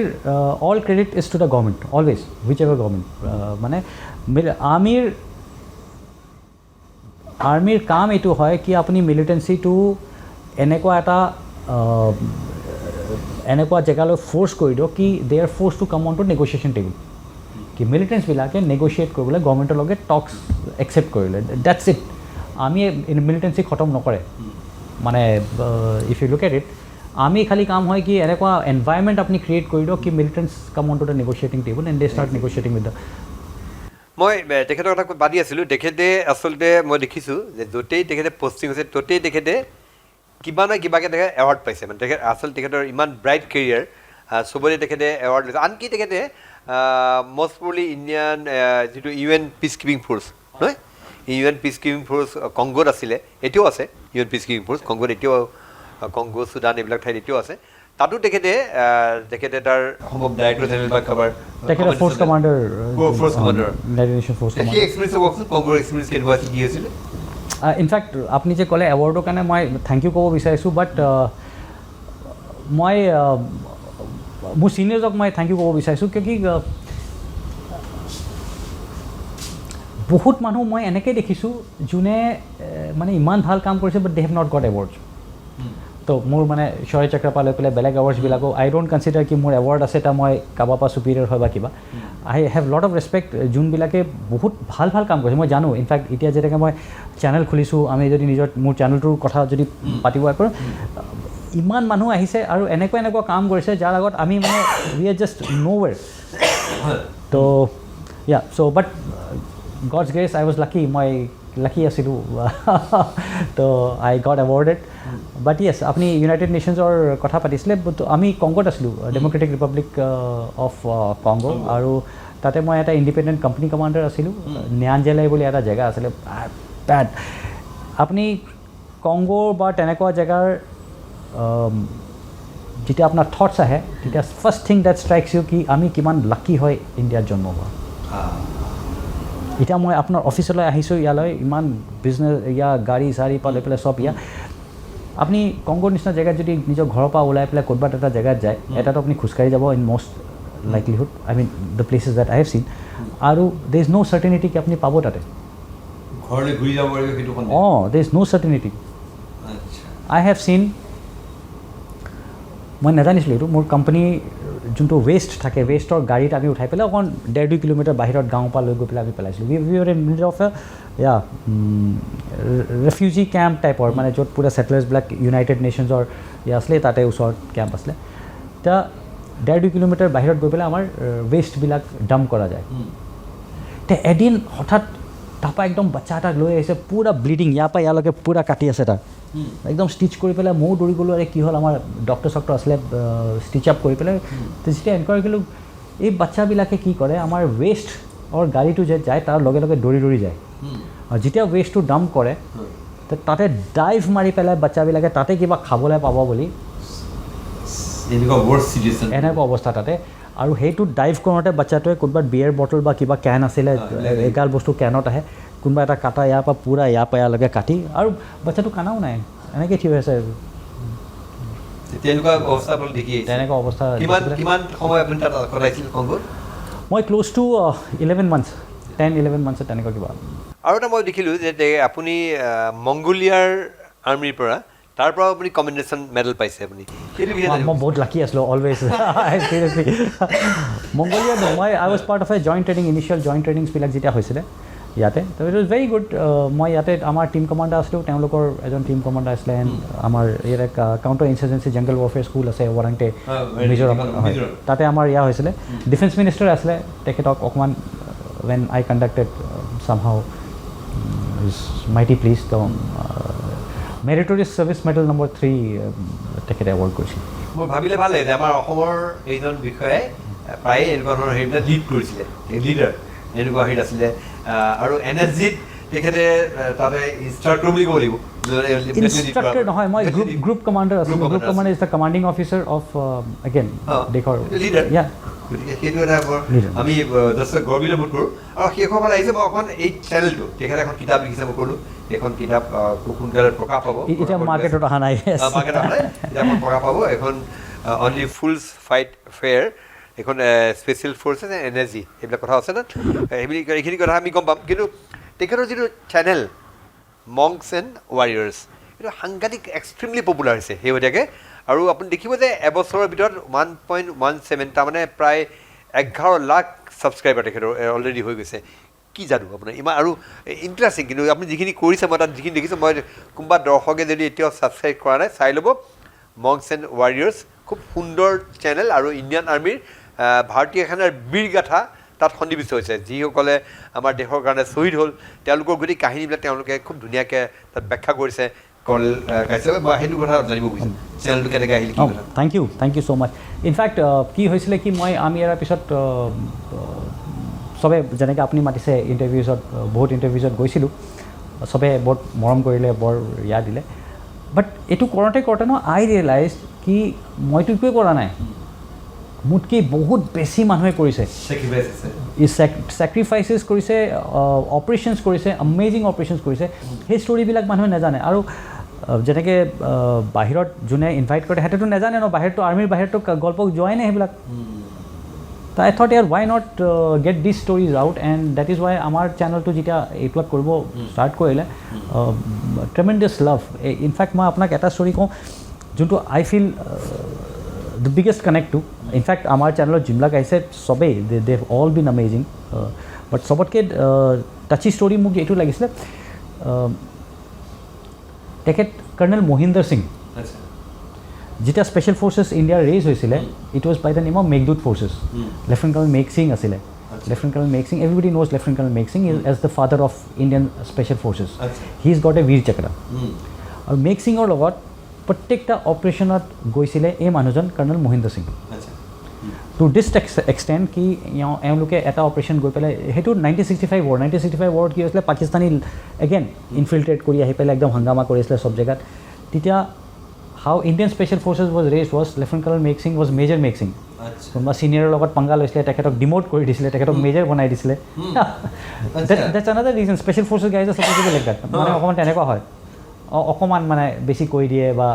[SPEAKER 4] all credit is to the government always whichever government মানে আৰ্মিৰ কাম এইটো হয় কি আপুনি মিলিটেঞ্চিটো এনেকুৱা এটা এনেকুৱা জেগালৈ ফ'ৰ্চ কৰি দিয়ক কি they are force to come on to negotiation table কি মিলিটেঞ্চবিলাকে নেগচিয়েট কৰিবলৈ গভৰ্ণমেণ্টৰ লগত টক্স একচেপ্ট কৰিলে ডেটছ ইট আমি মিলিটেঞ্চি খতম নকৰে মানে if you look at it আমি খালি কাম হয় কি এনেকুৱা এনভাইৰমেণ্ট আপুনি ক্ৰিয়েট কৰি দিয়ক কি militants come on to the negotiating table and they start negotiating with the
[SPEAKER 3] মই তেখেতৰ কথা পাতি আছিলোঁ তেখেতে আচলতে মই দেখিছোঁ যে য'তেই তেখেতে পষ্টিং হৈছে ত'তেই তেখেতে কিবা নহয় কিবাকৈ তেখেতে এৱাৰ্ড পাইছে মানে আচলতে তেখেতৰ ইমান ব্ৰাইট কেৰিয়াৰ চবতে তেখেতে এৱাৰ্ড লৈছে আনকি তেখেতে মষ্ট প্ৰবলি ইণ্ডিয়ান যিটো UN peacekeeping ফ'ৰ্চ নহয় UN peacekeeping ফ'ৰ্চ কংগোত আছিলে এতিয়াও আছে UN peacekeeping ফ'ৰ্চ কংগোত এতিয়াও কংগো চুডান এইবিলাক ঠাইত এতিয়াও আছে তাতো তেখেতে তাৰ সম্ভৱ ডাইৰেক্টৰ জেনেৰেল বা কাবাৰ
[SPEAKER 4] তেখেতে force commander United nation force
[SPEAKER 3] সেই এক্সপিৰিয়েঞ্চ কওকচোন কংগোৰ এক্সপিৰিয়েঞ্চ কেনেকুৱা কি হৈছিলে
[SPEAKER 4] ইনফেক্ট আপুনি যে ক'লে এৱাৰ্ডৰ কাৰণে মই থেংক ইউ ক'ব বিচাৰিছোঁ বাট মই মোৰ ছিনিয়ৰ্ছক মই থেংক ইউ ক'ব বিচাৰিছোঁ কিয় কি বহুত মানুহ মই এনেকৈ দেখিছোঁ যোনে মানে ইমান ভাল কাম কৰিছে but they have not gut awards তো মোৰ মানে শৌৰ্য চক্ৰ পাই লৈ পেলাই বেলেগ এৱাৰ্ডছবিলাকো আই ডোণ্ট কনচিডাৰ কি মোৰ এৱাৰ্ড আছে এটা মই কাৰোবাৰ পৰা ছুপিৰিয়ৰ হয় বা কিবা আই হেভ লট অফ ৰেচপেক্ট যোনবিলাকে বহুত ভাল ভাল কাম কৰিছে মই জানো ইনফেক্ট এতিয়া যেনেকৈ মই চেনেল খুলিছোঁ আমি যদি নিজৰ মোৰ চেনেলটোৰ কথা যদি পাতিব পাৰোঁ ইমান মানুহ আহিছে আৰু এনেকুৱা কাম কৰিছে যাৰ আগত আমি মানে উই আৰ জাষ্ট ন'ৱেৰ তো ইয়া চ' বাট গডছ গ্ৰেছ আই ৱাজ মই লাকি আছিলোঁ তো আই গট এৱাৰ্ডেড বাট য়েছ আপুনি ইউনাইটেড নেশ্যনছৰ কথা পাতিছিলে আমি কংগোত আছিলোঁ ডেম'ক্ৰেটিক ৰিপাব্লিক অফ কংগো আৰু তাতে মই এটা ইণ্ডিপেণ্ডেণ্ট কোম্পানী কমাণ্ডাৰ আছিলোঁ নিয়াঞ্জেলে বুলি এটা জেগা আছিলে বেড আপুনি কংগো বা তেনেকুৱা জেগাৰ যেতিয়া আপোনাৰ থটছ আহে তেতিয়া ফাৰ্ষ্ট থিং ডেট ষ্ট্ৰাইকছ ইউ কি আমি কিমান লাকি হয় ইণ্ডিয়াত জন্ম হোৱা এতিয়া মই আপোনাৰ অফিচলৈ আহিছোঁ ইয়ালৈ ইমান বিজনেছ গাড়ী চাড়ী পৰা লৈ পেলাই চব আপুনি কংগোৰ নিচিনা জেগাত যদি নিজৰ ঘৰৰ পৰা ওলাই পেলাই ক'ৰবাত এটা জেগাত যায় এটাতো আপুনি খোজকাঢ়ি যাব in most likelihood I mean the places that I have চিন আৰু দে ইজ ন' চাৰ্টেনিটি কি আপুনি পাব তাতে
[SPEAKER 3] ঘৰলৈ ঘূৰি যাব পাৰিব সেইটো
[SPEAKER 4] দে ইজ ন' চাৰ্টেনিটি আই হেভ চিন মই নাজানিছিলোঁ এইটো মোৰ কোম্পানী যোনটো ৱেষ্ট থাকে ৱেষ্টৰ গাড়ীত আমি উঠাই পেলাই অকণ 1.5-2 কিলোমিটাৰ বাহিৰত গাঁৱৰ পৰা লৈ গৈ পেলাই আমি পেলাইছিলোঁ we are in middle of refugee camp টাইপৰ মানে য'ত পুৰা ছেটেলাৰ্ছবিলাক ইউনাইটেড নেশ্যনছৰ আছিলে তাতে ওচৰত কেম্প আছিলে এতিয়া 1.5-2 কিলোমিটাৰ বাহিৰত গৈ পেলাই আমাৰ ৱেষ্টবিলাক ডাম্প কৰা যায় এতিয়া এদিন হঠাৎ তাৰপৰা একদম বাচ্চা এটাক লৈ আহিছে পূৰা ব্লিডিং ইয়াৰ পৰা ইয়ালৈকে পূৰা কাটি আছে তাৰ একদম ষ্টিচ কৰি পেলাই ময়ো দৌৰি গ'লোঁ আৰে কি হ'ল আমাৰ ডক্টৰ আছিলে ষ্টিচ আপ কৰি পেলাই যেতিয়া এনকুৱাৰী কৰিলোঁ এই বাচ্চাবিলাকে কি কৰে আমাৰ ৱেষ্টৰ গাড়ীটো যে যায় তাৰ লগে লগে দৌৰি যায় আৰু যেতিয়া ৱেষ্টটো ডাম্প কৰে তাতে ডাইভ মাৰি পেলাই বাচ্চাবিলাকে তাতে কিবা খাবলৈ পাব বুলি এনেকুৱা অৱস্থা তাতে আৰু সেইটো ডাইভ কৰোঁতে বাচ্চাটোৱে কোনোবা বিয়েৰ বটল বা কিবা কেন আছিলে এগাল বস্তু কেনত আহে কোনোবা এটা কাটা ইয়াৰ পৰা পূৰা ইয়াৰ পৰা ইয়ালৈকে কাটি আৰু বাচ্চাটো কানাও নাই এনেকৈ থিয় হৈ আছে
[SPEAKER 3] তেনেকুৱা অৱস্থা আপুনি দেখি
[SPEAKER 4] তেনেকুৱা অৱস্থা
[SPEAKER 3] কিমান সময় আপুনি তাত কটাইছিল কংগোত
[SPEAKER 4] মই ক্ল'জ টু 11 months 10-11 months তেনেকুৱা কিবা
[SPEAKER 3] আৰু এটা মই দেখিলোঁ যে আপুনি মংগোলিয়াৰ আৰ্মিৰ পৰা তাৰ পৰা আপুনি কমেণ্ডেশ্যন মেডেল পাইছে আপুনি
[SPEAKER 4] মই বহুত লাকি আছিলোঁ অলৱেজ চিৰিয়াছলি মংগোলিয়া মই I was part of a joint training initial joint ট্ৰেইনিংছবিলাক যেতিয়া হৈছিলে ইয়াতে তো ইট ৱাজ ভেৰি গুড মই ইয়াতে আমাৰ টীম কমাণ্ডাৰ আছিলোঁ তেওঁলোকৰ এজন টীম কমাণ্ডাৰ আছিলে এণ্ড আমাৰ ইয়াতে কাউণ্টাৰ ইনচাৰ্জেঞ্চি জংগল ৱাৰফেয়াৰ স্কুল আছে ৱাৰাংটে মিজোৰাম হয় তাতে আমাৰ ইয়াৰ হৈছিলে ডিফেন্স মিনিষ্টাৰ আছিলে তেখেতক অকণমান when I conducted somehow is mighty pleased তো meritorious service medal number 3 তেখেতে এৱাৰ্ড কৰিছিল
[SPEAKER 3] মই ভাবিলে ভাল লাগে যে আমাৰ অসমৰ এইজন বিষয়ে প্ৰায় এনেকুৱা ধৰণৰ হেৰিবিলাক লিড কৰিছিলে লিডাৰ এনেকুৱা হেৰি আছিলে আৰু NSGত তেখেতে তাতে ইনষ্ট্ৰাক্টৰ বুলি ক'ব লাগিব
[SPEAKER 4] ইনষ্ট্ৰাক্টৰ নহয় মই গ্ৰুপ কমাণ্ডাৰ আছিলোঁ group commander is the commanding officer of again দেশৰ
[SPEAKER 3] লিডাৰ
[SPEAKER 4] ইয়া
[SPEAKER 3] গতিকে সেইটো এটা আমি যথেষ্ট গৰ্বিত বোধ কৰোঁ আৰু শেষৰফালে আহিছে মই অকণমান এই চেনেলটো তেখেতে এখন কিতাপ লিখিছে মই ক'লোঁ এখন কিতাপ খুব সোনকালে প্ৰকাশ পাব
[SPEAKER 4] এতিয়া মাৰ্কেটত অহা নাই
[SPEAKER 3] মাৰ্কেটত অহা নাই কিতাপখন প্ৰকাশ পাব এখন অনলি ফুলছ ফাইট ফেয়াৰ এখন স্পেচিয়েল ফ'ৰ্চেছ NSG এইবিলাক কথা আছে ন এইখিনি কথা আমি গম পাম কিন্তু তেখেতৰ যিটো চেনেল মংকছ এণ্ড ৱাৰিয়াৰ্ছ এইটো সাংঘাতিক এক্সট্ৰিমলি পপুলাৰ হৈছে শেহতীয়াকৈ আৰু আপুনি দেখিব যে এবছৰৰ ভিতৰত 1.17 তাৰমানে প্ৰায় 11 লাখ ছাবস্ক্ৰাইবাৰ তেখেতৰ অলৰেডি হৈ গৈছে কি জানো আপোনাৰ ইমান আৰু ইণ্টাৰেষ্টিং কিন্তু আপুনি যিখিনি কৰিছে মই তাত যিখিনি দেখিছোঁ মই কোনোবা দৰ্শকে যদি এতিয়াও ছাবস্ক্ৰাইব কৰা নাই চাই ল'ব মংকছ এণ্ড ৱাৰিয়াৰ্ছ খুব সুন্দৰ চেনেল আৰু ইণ্ডিয়ান আৰ্মিৰ ভাৰতীয় সেনাৰ বীৰগাথা তাত সন্নিৱিষ্ট হৈছে যিসকলে আমাৰ দেশৰ কাৰণে শ্বহীদ হ'ল তেওঁলোকৰ গোটেই কাহিনীবিলাক তেওঁলোকে খুব ধুনীয়াকৈ তাত ব্যাখ্যা কৰিছে সেইটো কথা জানিব বিচাৰিছোঁ চেনেলটো কেনেকৈ আহিল
[SPEAKER 4] thank you so' much in fact কি হৈছিলে কি মই আমি ইয়াৰ পিছত চবে যেনেকৈ আপুনি মাতিছে ইণ্টাৰভিউজত বহুত ইণ্টাৰভিউজত গৈছিলোঁ চবে বৰ মৰম কৰিলে বৰ ইয়াৰ দিলে বাট এইটো কৰোঁতে ন আই ৰিয়েলাইজ কি মইতো একোৱে কৰা নাই মোতকৈ বহুত বেছি মানুহে কৰিছে ছেক্ৰিফাইচেছ কৰিছে অপাৰেশ্যনছ কৰিছে এমেজিং অপাৰেশ্যনছ কৰিছে সেই ষ্টৰিবিলাক মানুহে নাজানে আৰু যেনেকৈ বাহিৰত যোনে ইনভাইট কৰে সিহঁতেতো নাজানে ন বাহিৰতো আৰ্মিৰ বাহিৰতো গল্প যোৱাই নাই সেইবিলাক তো I thought yeah why not get this stories out and that is why আমাৰ চেনেলটো যেতিয়া এইবিলাক কৰিব ষ্টাৰ্ট কৰিলে ট্ৰেমেণ্ডাছ লাভ ইনফেক্ট মই আপোনাক এটা ষ্টৰি কওঁ যোনটো I feel the biggest connect to in fact আমাৰ চেনেলত যোনবিলাক আহিছে চবেই they all been amazing but চবতকৈ টাচি ষ্টৰি মোক এইটো লাগিছিলে তেখেত কৰ্ণেল মহিন্দৰ সিং যেতিয়া স্পেচিয়েল ফ'ৰ্চেছ ইণ্ডিয়াৰ ৰেইজ হৈছিলে it was by the name of Meghdoot forces lieutenant colonel Megh Singh আছিলে lieutenant colonel Megh Singh everybody knows lieutenant colonel Megh Singh as the father of Indian special forces he is got a Vir Chakra আৰু মেঘ সিঙৰ লগত প্ৰত্যেকটা অপাৰেশ্যনত গৈছিলে এই মানুহজন colonel Mahinder Singh to this extent কি এওঁলোকে এটা অপাৰেশ্যন গৈ পেলাই সেইটো 1965 ৱাৰত কি হৈছিলে পাকিস্তানী এগেইন ইনফিল্ট্ৰেট কৰি আহি পেলাই একদম হাংগামা কৰিছিলে চব জেগাত তেতিয়া how Indian special forces was raise was lieutenant colonel Megh Singh was major মেঘ সিং কোনোবা ছিনিয়ৰৰ লগত পাংগা লৈছিলে তেখেতক ডিম'ট কৰি দিছিলে তেখেতক মেজৰ বনাই দিছিলে that's another reason special forces guys are supposed to be like that মানে অকণমান তেনেকুৱা হয় অকণমান মানে বেছি কৈ দিয়ে বা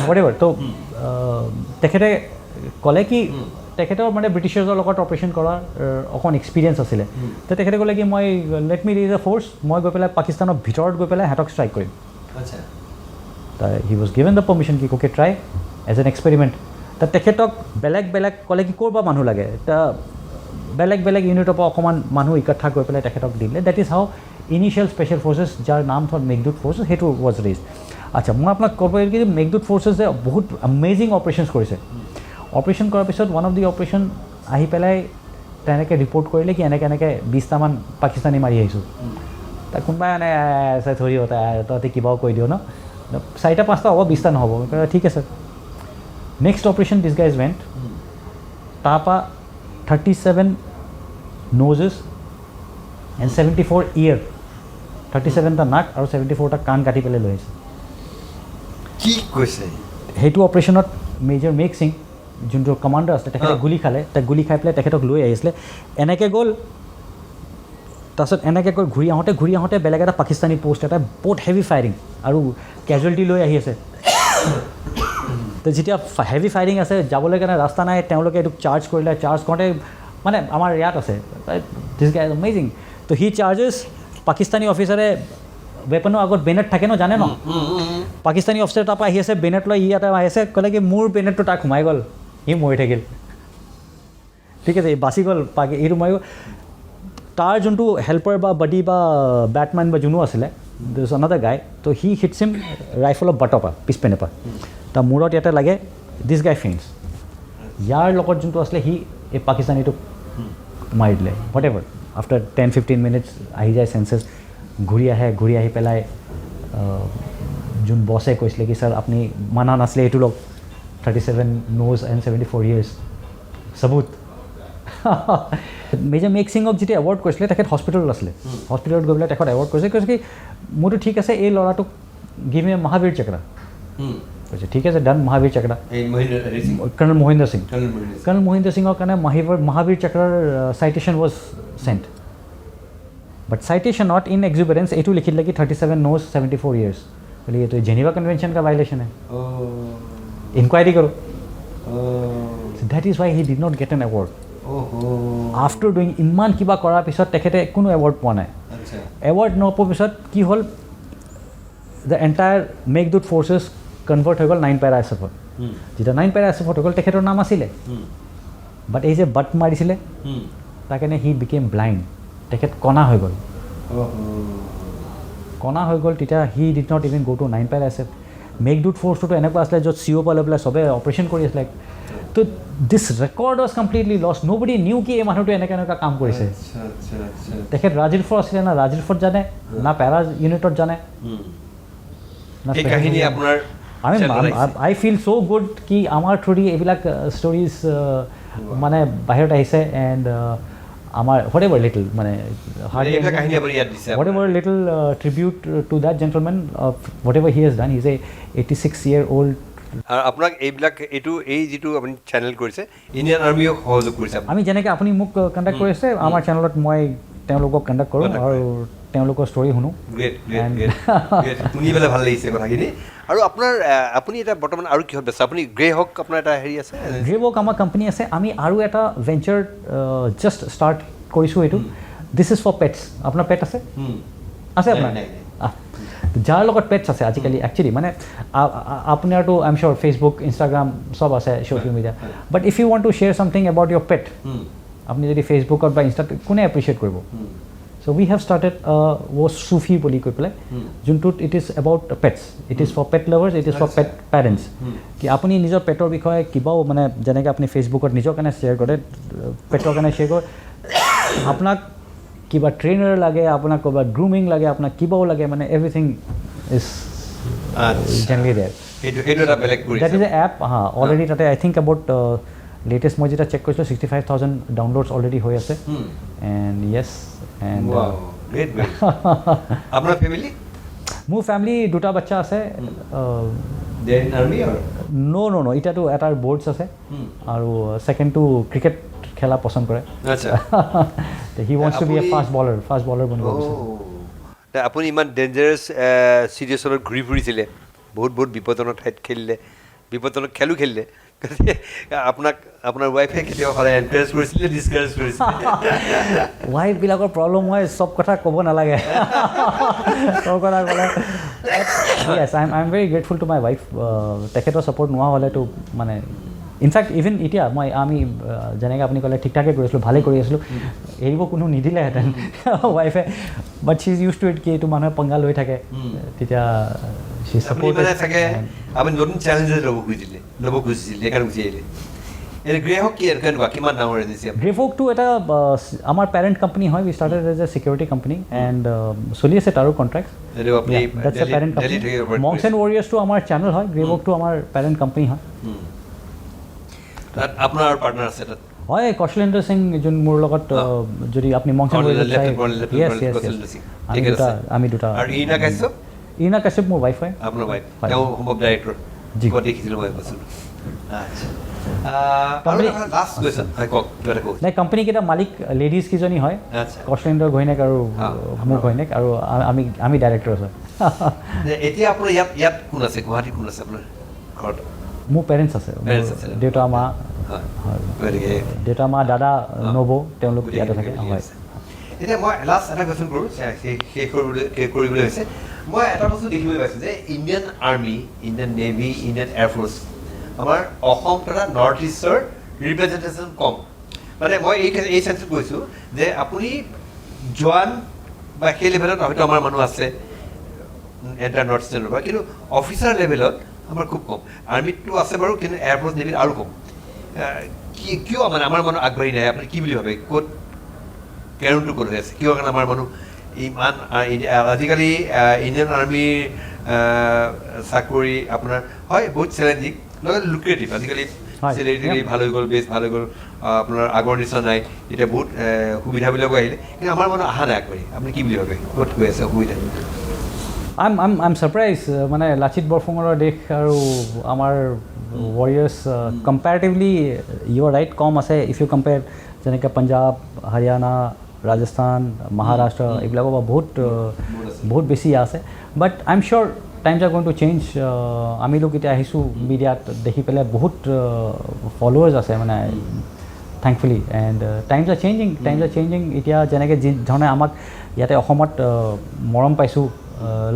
[SPEAKER 4] হোৱাটএভাৰ তো তেখেতে ক'লে কি তেখেতৰ মানে ব্ৰিটিছাৰ্ছৰ লগত অপাৰেশ্যন কৰাৰ অকণ এক্সপিৰিয়েঞ্চ আছিলে তো তেখেতে ক'লে কি মই লেট মি ৰেইজ এ ফ'ৰ্চ মই গৈ পেলাই পাকিস্তানৰ ভিতৰত গৈ পেলাই সিহঁতক ষ্ট্ৰাইক কৰিম he was given the permission কি okay try as an experiment তো তেখেতক বেলেগ ক'লে কি ক'ৰ পৰা মানুহ লাগে তা বেলেগ ইউনিটৰ পৰা অকণমান মানুহ ইকঠা কৰি পেলাই তেখেতক দিলে that is how initial special forces যাৰ নাম হ'ল মেঘদূত ফ'ৰ্চেছ সেইটো ৱাজ ৰেইজ আচ্ছা মই আপোনাক ক'ব পাৰিম কি মেঘদূত ফ'ৰ্চেছে বহুত এমেজিং অপাৰেশ্যনছ কৰিছে অপাৰেশ্যন কৰাৰ পিছত ওৱান অফ দি অপাৰেশ্যন আহি পেলাই তেনেকৈ ৰিপৰ্ট কৰিলে কি এনেকৈ 20টামান পাকিস্তানী মাৰি আহিছোঁ তাক কোনোবাই মানে ধৰি তহঁতে কিবাও কৈ দিওঁ ন 4-5টা হ'ব 20টা নহ'ব ঠিক আছে নেক্সট অপাৰেশ্যন দিছ গাইজ ইভেণ্ট তাৰপৰা 37 ন'জেছ এণ্ড 74 ইয়েৰ 37টা নাক আৰু 74টা কাণ কাটি পেলাই লৈ আহিছে
[SPEAKER 3] কি কৈছে
[SPEAKER 4] সেইটো অপাৰেশ্যনত মেজৰ মেঘ সিং যোনটো কমাণ্ডাৰ আছিলে তেখেতে গুলি খালে গুলি খাই পেলাই তেখেতক লৈ আহিছিলে এনেকৈ গ'ল তাৰপিছত এনেকৈ কৈ ঘূৰি আহোঁতে বেলেগ এটা পাকিস্তানী পোষ্ট এটা বহুত হেভি ফায়াৰিং আৰু কেজুৱেলিটি লৈ আহি আছে তো যেতিয়া হেভি ফায়াৰিং আছে যাবলৈ কাৰণে ৰাস্তা নাই তেওঁলোকে এইটোক চাৰ্জ কৰিলে চাৰ্জ কৰোঁতে মানে আমাৰ ইয়াত আছে দিছ গাই ইজ এমেজিং তো হি চাৰ্জেছ পাকিস্তানী অফিচাৰে ৱেপনৰ আগত বেনেট থাকে ন জানে ন পাকিস্তানী অফিচাৰ তাৰপৰা আহি আছে বেনেট লৈ ইয়াতে আহি আছে ক'লে কি মোৰ বেনেটটো তাক সোমাই গ'ল সি মৰি থাকিল ঠিক আছে বাচি গ'ল এইটো মই তাৰ যোনটো হেল্পাৰ বা বাডি বা বেটমেন বা যোনো আছিলে দিছ অনাদাৰ গাই তো হি হিটছ হিম ৰাইফলৰ বাটৰ পৰা পিছপিনে পৰা তাৰ মূৰত ইয়াতে লাগে দিছ গাই ফেইণ্টছ ইয়াৰ লগত যোনটো আছিলে সি এই পাকিস্তানীটোক মাৰি দিলে হোৱাট এভাৰ আফটাৰ 10-15 মিনিটছ আহি যায় চেঞ্চেছ ঘূৰি আহি পেলাই যোন বছে কৈছিলে কি ছাৰ আপুনি মানা নাছিলে এইটো লওক 37 নোজ এণ্ড 74 ইয়াৰ্ছ সবুত মেজৰ মেক সিঙক যেতিয়া এৱাৰ্ড কৰিছিলে তেখেত হস্পিটেলত আছিলে হস্পিটেলত গৈ পেলাই তেখেত এৱাৰ্ড কৰিছে কৈছে কি মোৰতো ঠিক আছে এই ল'ৰাটোক গিভ মি মহাবীৰ চক্ৰ কৈছে ঠিক আছে ডান মহাবীৰ চক্ৰ কৰ্ণেল মহিন্দ্ৰ সিঙৰ কাৰণে মহাবীৰ চক্ৰৰ citation was sent but citation not in exuberance एटू लिखी लगी 37 नोज 74 ईयर्स बोलिए तो जेनेवा कन्वेंशन का वायलेशन है इंक्वायरी करो that is why he did not get an award after doing इमान किबा करार पिছত তেখেতে কোনো এৱাৰ্ড পোৱা নাই এৱাৰ্ড নোপোৱাৰ পিছত কি হ'ল the entire Meghdoot forces convert হৈ গ'ল 9 পেৰা এছএফত যেতিয়া 9 পেৰা এছএফত হৈ গ'ল তেখেতৰ নাম আছিলে বাট এই যে বাট মাৰিছিলে তাৰ কাৰণে হি বিকেম ব্লাইণ্ড তেখেত কণা হৈ গ'ল তেতিয়া he did not even go to 9 para SF Meghdoot ফ'ৰ্চটো এনেকুৱা আছিলে য'ত চি অ' পালে পেলাই চবে অপাৰেশ্যন কৰি আছিলে তো this record was completely lost nobody knew কি এই মানুহটো এনেকৈ কাম কৰিছে তেখেত ৰাজিলফৰ আছিলে না ৰাজিলফত জানে না পেৰা ইউনিটত জানে আই ফিল চ' গুড কি আমাৰ থ্ৰুদি এইবিলাক ষ্টৰিজ মানে বাহিৰত আহিছে এণ্ড আমাৰ হোৱাট এভাৰ লিটল মানে what ever little tribute two that gentlemen what ever he has done is a 86-year-old
[SPEAKER 3] আৰু আপোনাক এইবিলাক এই যিটো আপুনি চেনেল কৰিছে ইণ্ডিয়ান আৰ্মিও সহযোগ কৰিছে
[SPEAKER 4] আমি যেনেকৈ আপুনি মোক কণ্টেক্ট কৰিছে আমাৰ চেনেলত মই তেওঁলোকক কণ্টেক্ট কৰোঁ আৰু তেওঁলোকৰ ষ্টৰি শুনো
[SPEAKER 3] শুনি পেলাই ভাল লাগিছে কথাখিনি আৰু আপুনি এতিয়া বৰ্তমান আৰু কিহত ব্যস্ত আপুনি গ্ৰে হক আপোনাৰ এটা হেৰি আছে
[SPEAKER 4] গ্ৰে হক আমাৰ কোম্পানী আছে আমি আৰু এটা ভেঞ্চাৰ জাষ্ট ষ্টাৰ্ট কৰিছোঁ এইটো দিছ ইজ ফৰ পেটছ আপোনাৰ পেট আছে আপোনাৰ যাৰ লগত পেটছ আছে আজিকালি একচুৱেলি মানে আপোনাৰতো I am sure Facebook Instagram চব আছে social media but if you want to share something about your pet আপুনি যদি ফেচবুকত বা ইনষ্টাত কোনে এপ্ৰিচিয়েট কৰিব চ' উই হেভ ষ্টাৰ্টেড চুফি বুলি কৈ পেলাই যোনটোত it is about pets it is for pet lovers it is for pet parents কি আপুনি নিজৰ পেটৰ বিষয়ে কিবাও মানে যেনেকৈ আপুনি ফেচবুকত নিজৰ কাৰণে শ্বেয়াৰ কৰে পেটৰ কাৰণে শ্বেয়াৰ কৰে আপোনাক কিবা ট্ৰেইনাৰ লাগে আপোনাক ক'ৰবাত গ্ৰুমিং লাগে আপোনাক কিবাও লাগে মানে everything is generally there that is a app already তাতে আই থিংক এবাউট লেটেষ্ট মই যেতিয়া চেক কৰিছিলোঁ 65,000 ডাউনলোডছ অলৰেডি হৈ আছে এণ্ড য়েছ এণ্ড
[SPEAKER 3] আপোনাৰ ফেমিলি
[SPEAKER 4] মোৰ ফেমিলি দুটা বাচ্চা আছে ন' এতিয়াতো এটাৰ বৰ্ডছ আছে আৰু ছেকেণ্ডটো ক্ৰিকেট খেলা পচন্দ কৰে he wants to be a fast bowler বনিব বিচাৰে
[SPEAKER 3] আপুনি ইমান ডেঞ্জাৰাছ চিটুৱেশ্যনত ঘূৰি ফুৰিছিলে বহুত বিপদজনক ঠাইত খেলিলে বিপদজনক খেলো খেলিলে আপোনাৰ ৱাইফে কেতিয়াবা সদায় এনকাৰেজ কৰিছিলে ডিছকাৰেজ কৰিছিলে
[SPEAKER 4] ৱাইফবিলাকৰ প্ৰব্লেম হয় চব কথা ক'ব নালাগে চব কথা ক'লে yes I am very grateful to my wife তেখেতৰ ছাপৰ্ট নোহোৱা হ'লেতো মানে ইনফেক্ট ইভেন এতিয়া আমি যেনেকৈ আপুনি ক'লে ঠিক ঠাকে কৰি আছিলোঁ ভালেই কৰি আছিলোঁ এৰিব কোনো নিদিলেহেঁতেন ৱাইফে বাট শ্বি ইজ ইউজ টু ইট কি এইটো মানুহে পংগা লৈ থাকে তেতিয়া শ্বি ছাপৰ্ট
[SPEAKER 3] থাকে আপুনি নতুন চেলেঞ্জেছ ল'ব খুজিছিলে সেইকাৰণে গুচি আহিলে গ্ৰে হক কি কেনেকুৱা কিমান ডাঙৰ এজেঞ্চি
[SPEAKER 4] গ্ৰে হকটো এটা আমাৰ পেৰেণ্ট কোম্পানী হয় we started as a security company and চলি আছে তাৰো contract that's a parent company monks and ৱাৰিয়াৰ্ছটো আমাৰ চেনেল হয় গ্ৰে হকটো আমাৰ পেৰেণ্ট কোম্পানী হয়
[SPEAKER 3] আপোনাৰ পাৰ্টনাৰ আছে তাত
[SPEAKER 4] হয় কৌশলেন্দ্ৰ সিং যোন মোৰ লগত যদি আপুনি মংছ এণ্ড ৱাৰিয়াৰ্ছ আমি দুটা
[SPEAKER 3] আৰু
[SPEAKER 4] ইনা কাশ্যপ মোৰ ৱাইফ হয়
[SPEAKER 3] আপোনাৰ ৱাইফ তেওঁ সম্ভৱ ডাইৰেক্টৰ জি দেখিছিলোঁ মই কৈছিলোঁ আচ্ছা লাষ্ট কুৱেশ্যন হয় কওক কিবা এটা কওক
[SPEAKER 4] নাই কোম্পানীকেইটা মালিক লেডিজ কেইজনী হয়
[SPEAKER 3] আচ্ছা
[SPEAKER 4] কৌশলেন্দ্ৰৰ ঘৈণীয়েক আৰু মোৰ ঘৈণীয়েক আৰু আমি ডাইৰেক্টৰ আছোঁ
[SPEAKER 3] এতিয়া আপোনাৰ ইয়াত কোন আছে গুৱাহাটীত কোন আছে আপোনাৰ ঘৰত
[SPEAKER 4] মোৰ পেৰেণ্টছ আছে
[SPEAKER 3] Parents আছে।
[SPEAKER 4] দেউতা মা
[SPEAKER 3] হয় গতিকে
[SPEAKER 4] দেউতা মা দাদা নবৌ তেওঁলোক ইয়াতে থাকে হয়
[SPEAKER 3] এতিয়া মই লাষ্ট এটা কুৱেশ্যন কৰোঁ শেষ কৰিবলৈ হৈছে মই এটা বস্তু দেখিবলৈ পাইছোঁ যে Indian army Indian navy Indian air force আমাৰ অসম তথা নৰ্থ ইষ্টৰ ৰিপ্ৰেজেণ্টেশ্যন কম মানে মই এই চেঞ্চত কৈছোঁ যে আপুনি জোৱান বা সেই লেভেলত হয়তো আমাৰ মানুহ আছে এণ্টাৰ নৰ্থ ইষ্টাৰ্ণৰ পৰা কিন্তু অফিচাৰ লেভেলত আমাৰ খুব কম আৰ্মিতটো আছে বাৰু কিন্তু এয়াৰফ'ৰ্চ নেভিত আৰু কম কিয় মানে আমাৰ মানুহ আগবাঢ়ি নাহে আপুনি কি বুলি ভাবে ক'ত কাৰণটো ক'ত হৈ আছে কিয় কাৰণে আমাৰ মানুহ ইমান আজিকালি ইণ্ডিয়ান আৰ্মিৰ চাকৰি আপোনাৰ হয় বহুত চেলেঞ্জিং লগত লুক্ৰেটিভ আজিকালি চেলেৰি ভাল হৈ গ'ল বেছ ভাল হৈ গ'ল আপোনাৰ আগৰ নিচিনা নাই এতিয়া বহুত সুবিধাবিলাকো আহিলে কিন্তু আমাৰ মানুহ অহা নাই আগবাঢ়ি আপুনি কি বুলি ভাবে ক'ত হৈ আছে অসুবিধা
[SPEAKER 4] I'm surprised মানে লাচিত বৰফুকনৰ দেশ আৰু আমাৰ warriors comparatively U R right কম আছে ইফ ইউ কম্পেয়াৰ যেনেকৈ পাঞ্জাৱ হাৰিয়ানা ৰাজস্থান মহাৰাষ্ট্ৰ এইবিলাকৰ পৰা বহুত বেছি আছে but I am sure times are going to change আমি লোক এতিয়া আহিছোঁ মিডিয়াত দেখি পেলাই বহুত ফলোৱাৰ্ছ আছে মানে থেংকফুলি এণ্ড টাইমছ আৰ চেঞ্জিং এতিয়া যেনেকৈ যি ধৰণে আমাক ইয়াতে অসমত মৰম পাইছোঁ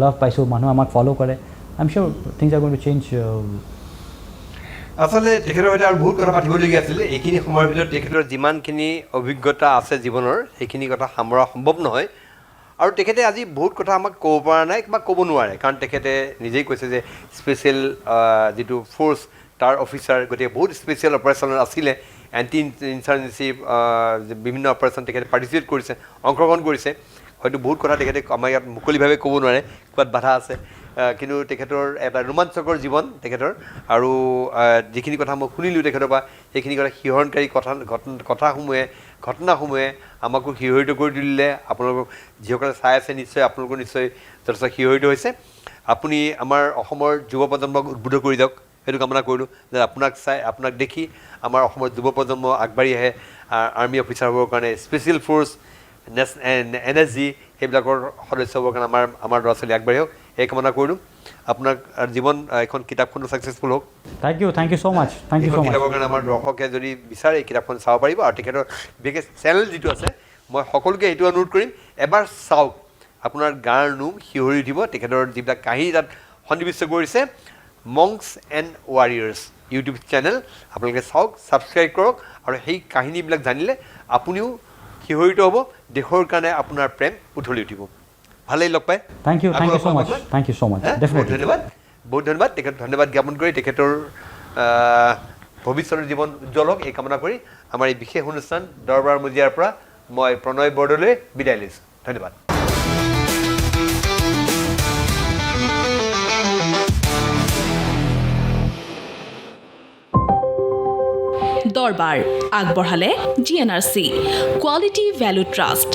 [SPEAKER 4] লাভ পাইছোঁ মানুহে আমাক ফ'ল' কৰে I am sure things are going to change
[SPEAKER 3] আচলতে তেখেতৰ সৈতে আৰু বহুত কথা পাতিবলগীয়া আছিলে এইখিনি সময়ৰ ভিতৰত তেখেতৰ যিমানখিনি অভিজ্ঞতা আছে জীৱনৰ সেইখিনি কথা সামৰা সম্ভৱ নহয় আৰু তেখেতে আজি বহুত কথা আমাক ক'ব পৰা নাই বা ক'ব নোৱাৰে কাৰণ তেখেতে নিজেই কৈছে যে স্পেচিয়েল যিটো ফ'ৰ্চ তাৰ অফিচাৰ গতিকে বহুত স্পেচিয়েল অপাৰেশ্যনত আছিলে এণ্টি ইনচাৰ্জেঞ্চি বিভিন্ন অপাৰেশ্যন তেখেতে পাৰ্টিচিপেট কৰিছে অংশগ্ৰহণ কৰিছে হয়তো বহুত কথা তেখেতে আমাৰ ইয়াত মুকলিভাৱে ক'ব নোৱাৰে ক'ৰবাত বাধা আছে কিন্তু তেখেতৰ এটা ৰোমাঞ্চকৰ জীৱন তেখেতৰ আৰু যিখিনি কথা মই শুনিলোঁ তেখেতৰ পৰা সেইখিনি কথা শিহৰণকাৰী ঘটনাসমূহে আমাকো শিহৰিত কৰি তুলিলে আপোনালোকক যিসকলে চাই আছে নিশ্চয় আপোনালোকৰ নিশ্চয় যথেষ্ট শিহৰিত হৈছে আপুনি আমাৰ অসমৰ যুৱ প্ৰজন্মক উদ্বুদ্ধ কৰি যাওক সেইটো কামনা কৰিলোঁ যে আপোনাক দেখি আমাৰ অসমৰ যুৱ প্ৰজন্ম আগবাঢ়ি আহে আৰ্মি অফিচাৰ হ'বৰ কাৰণে স্পেচিয়েল ফ'ৰ্চ NSG সেইবিলাকৰ সদস্য হ'বৰ কাৰণে আমাৰ ল'ৰা ছোৱালী আগবাঢ়ি হওক এই কামনা কৰিলোঁ আপোনাক জীৱন এখন কিতাপখনো ছাকচেছফুল হওক
[SPEAKER 4] থেংক ইউ ছ' মাছ
[SPEAKER 3] কিতাপৰ কাৰণে আমাৰ দৰ্শকে যদি বিচাৰে এই কিতাপখন চাব পাৰিব আৰু তেখেতৰ বিশেষ চেনেল যিটো আছে মই সকলোকে এইটো অনুৰোধ কৰিম এবাৰ চাওক আপোনাৰ গাৰ নোম শিহৰি উঠিব তেখেতৰ যিবিলাক কাহিনী তাত সন্নিৱিষ্ট কৰিছে মংকছ এণ্ড ৱাৰিয়াৰ্ছ ইউটিউব চেনেল আপোনালোকে চাওক ছাবস্ক্ৰাইব কৰক আৰু সেই কাহিনীবিলাক জানিলে আপুনিও শিহৰিত হ'ব দেশৰ কাৰণে আপোনাৰ প্ৰেম উঠলি উঠিব ভালেই লগ পায়
[SPEAKER 4] থেংক ইউ ছ' মাছ
[SPEAKER 3] বহুত ধন্যবাদ তেখেত ধন্যবাদ জ্ঞাপন কৰি তেখেতৰ ভৱিষ্যতৰ জীৱন উজ্জ্বল হওক এই কামনা কৰি আমাৰ এই বিশেষ অনুষ্ঠান দৰবাৰ মজিয়াৰ পৰা মই প্ৰণয় বৰদলৈ বিদায় লৈছোঁ ধন্যবাদ
[SPEAKER 1] দৰবাৰ আগবঢ়ালে GNRC কোৱালিটি ভেলু ট্ৰাষ্ট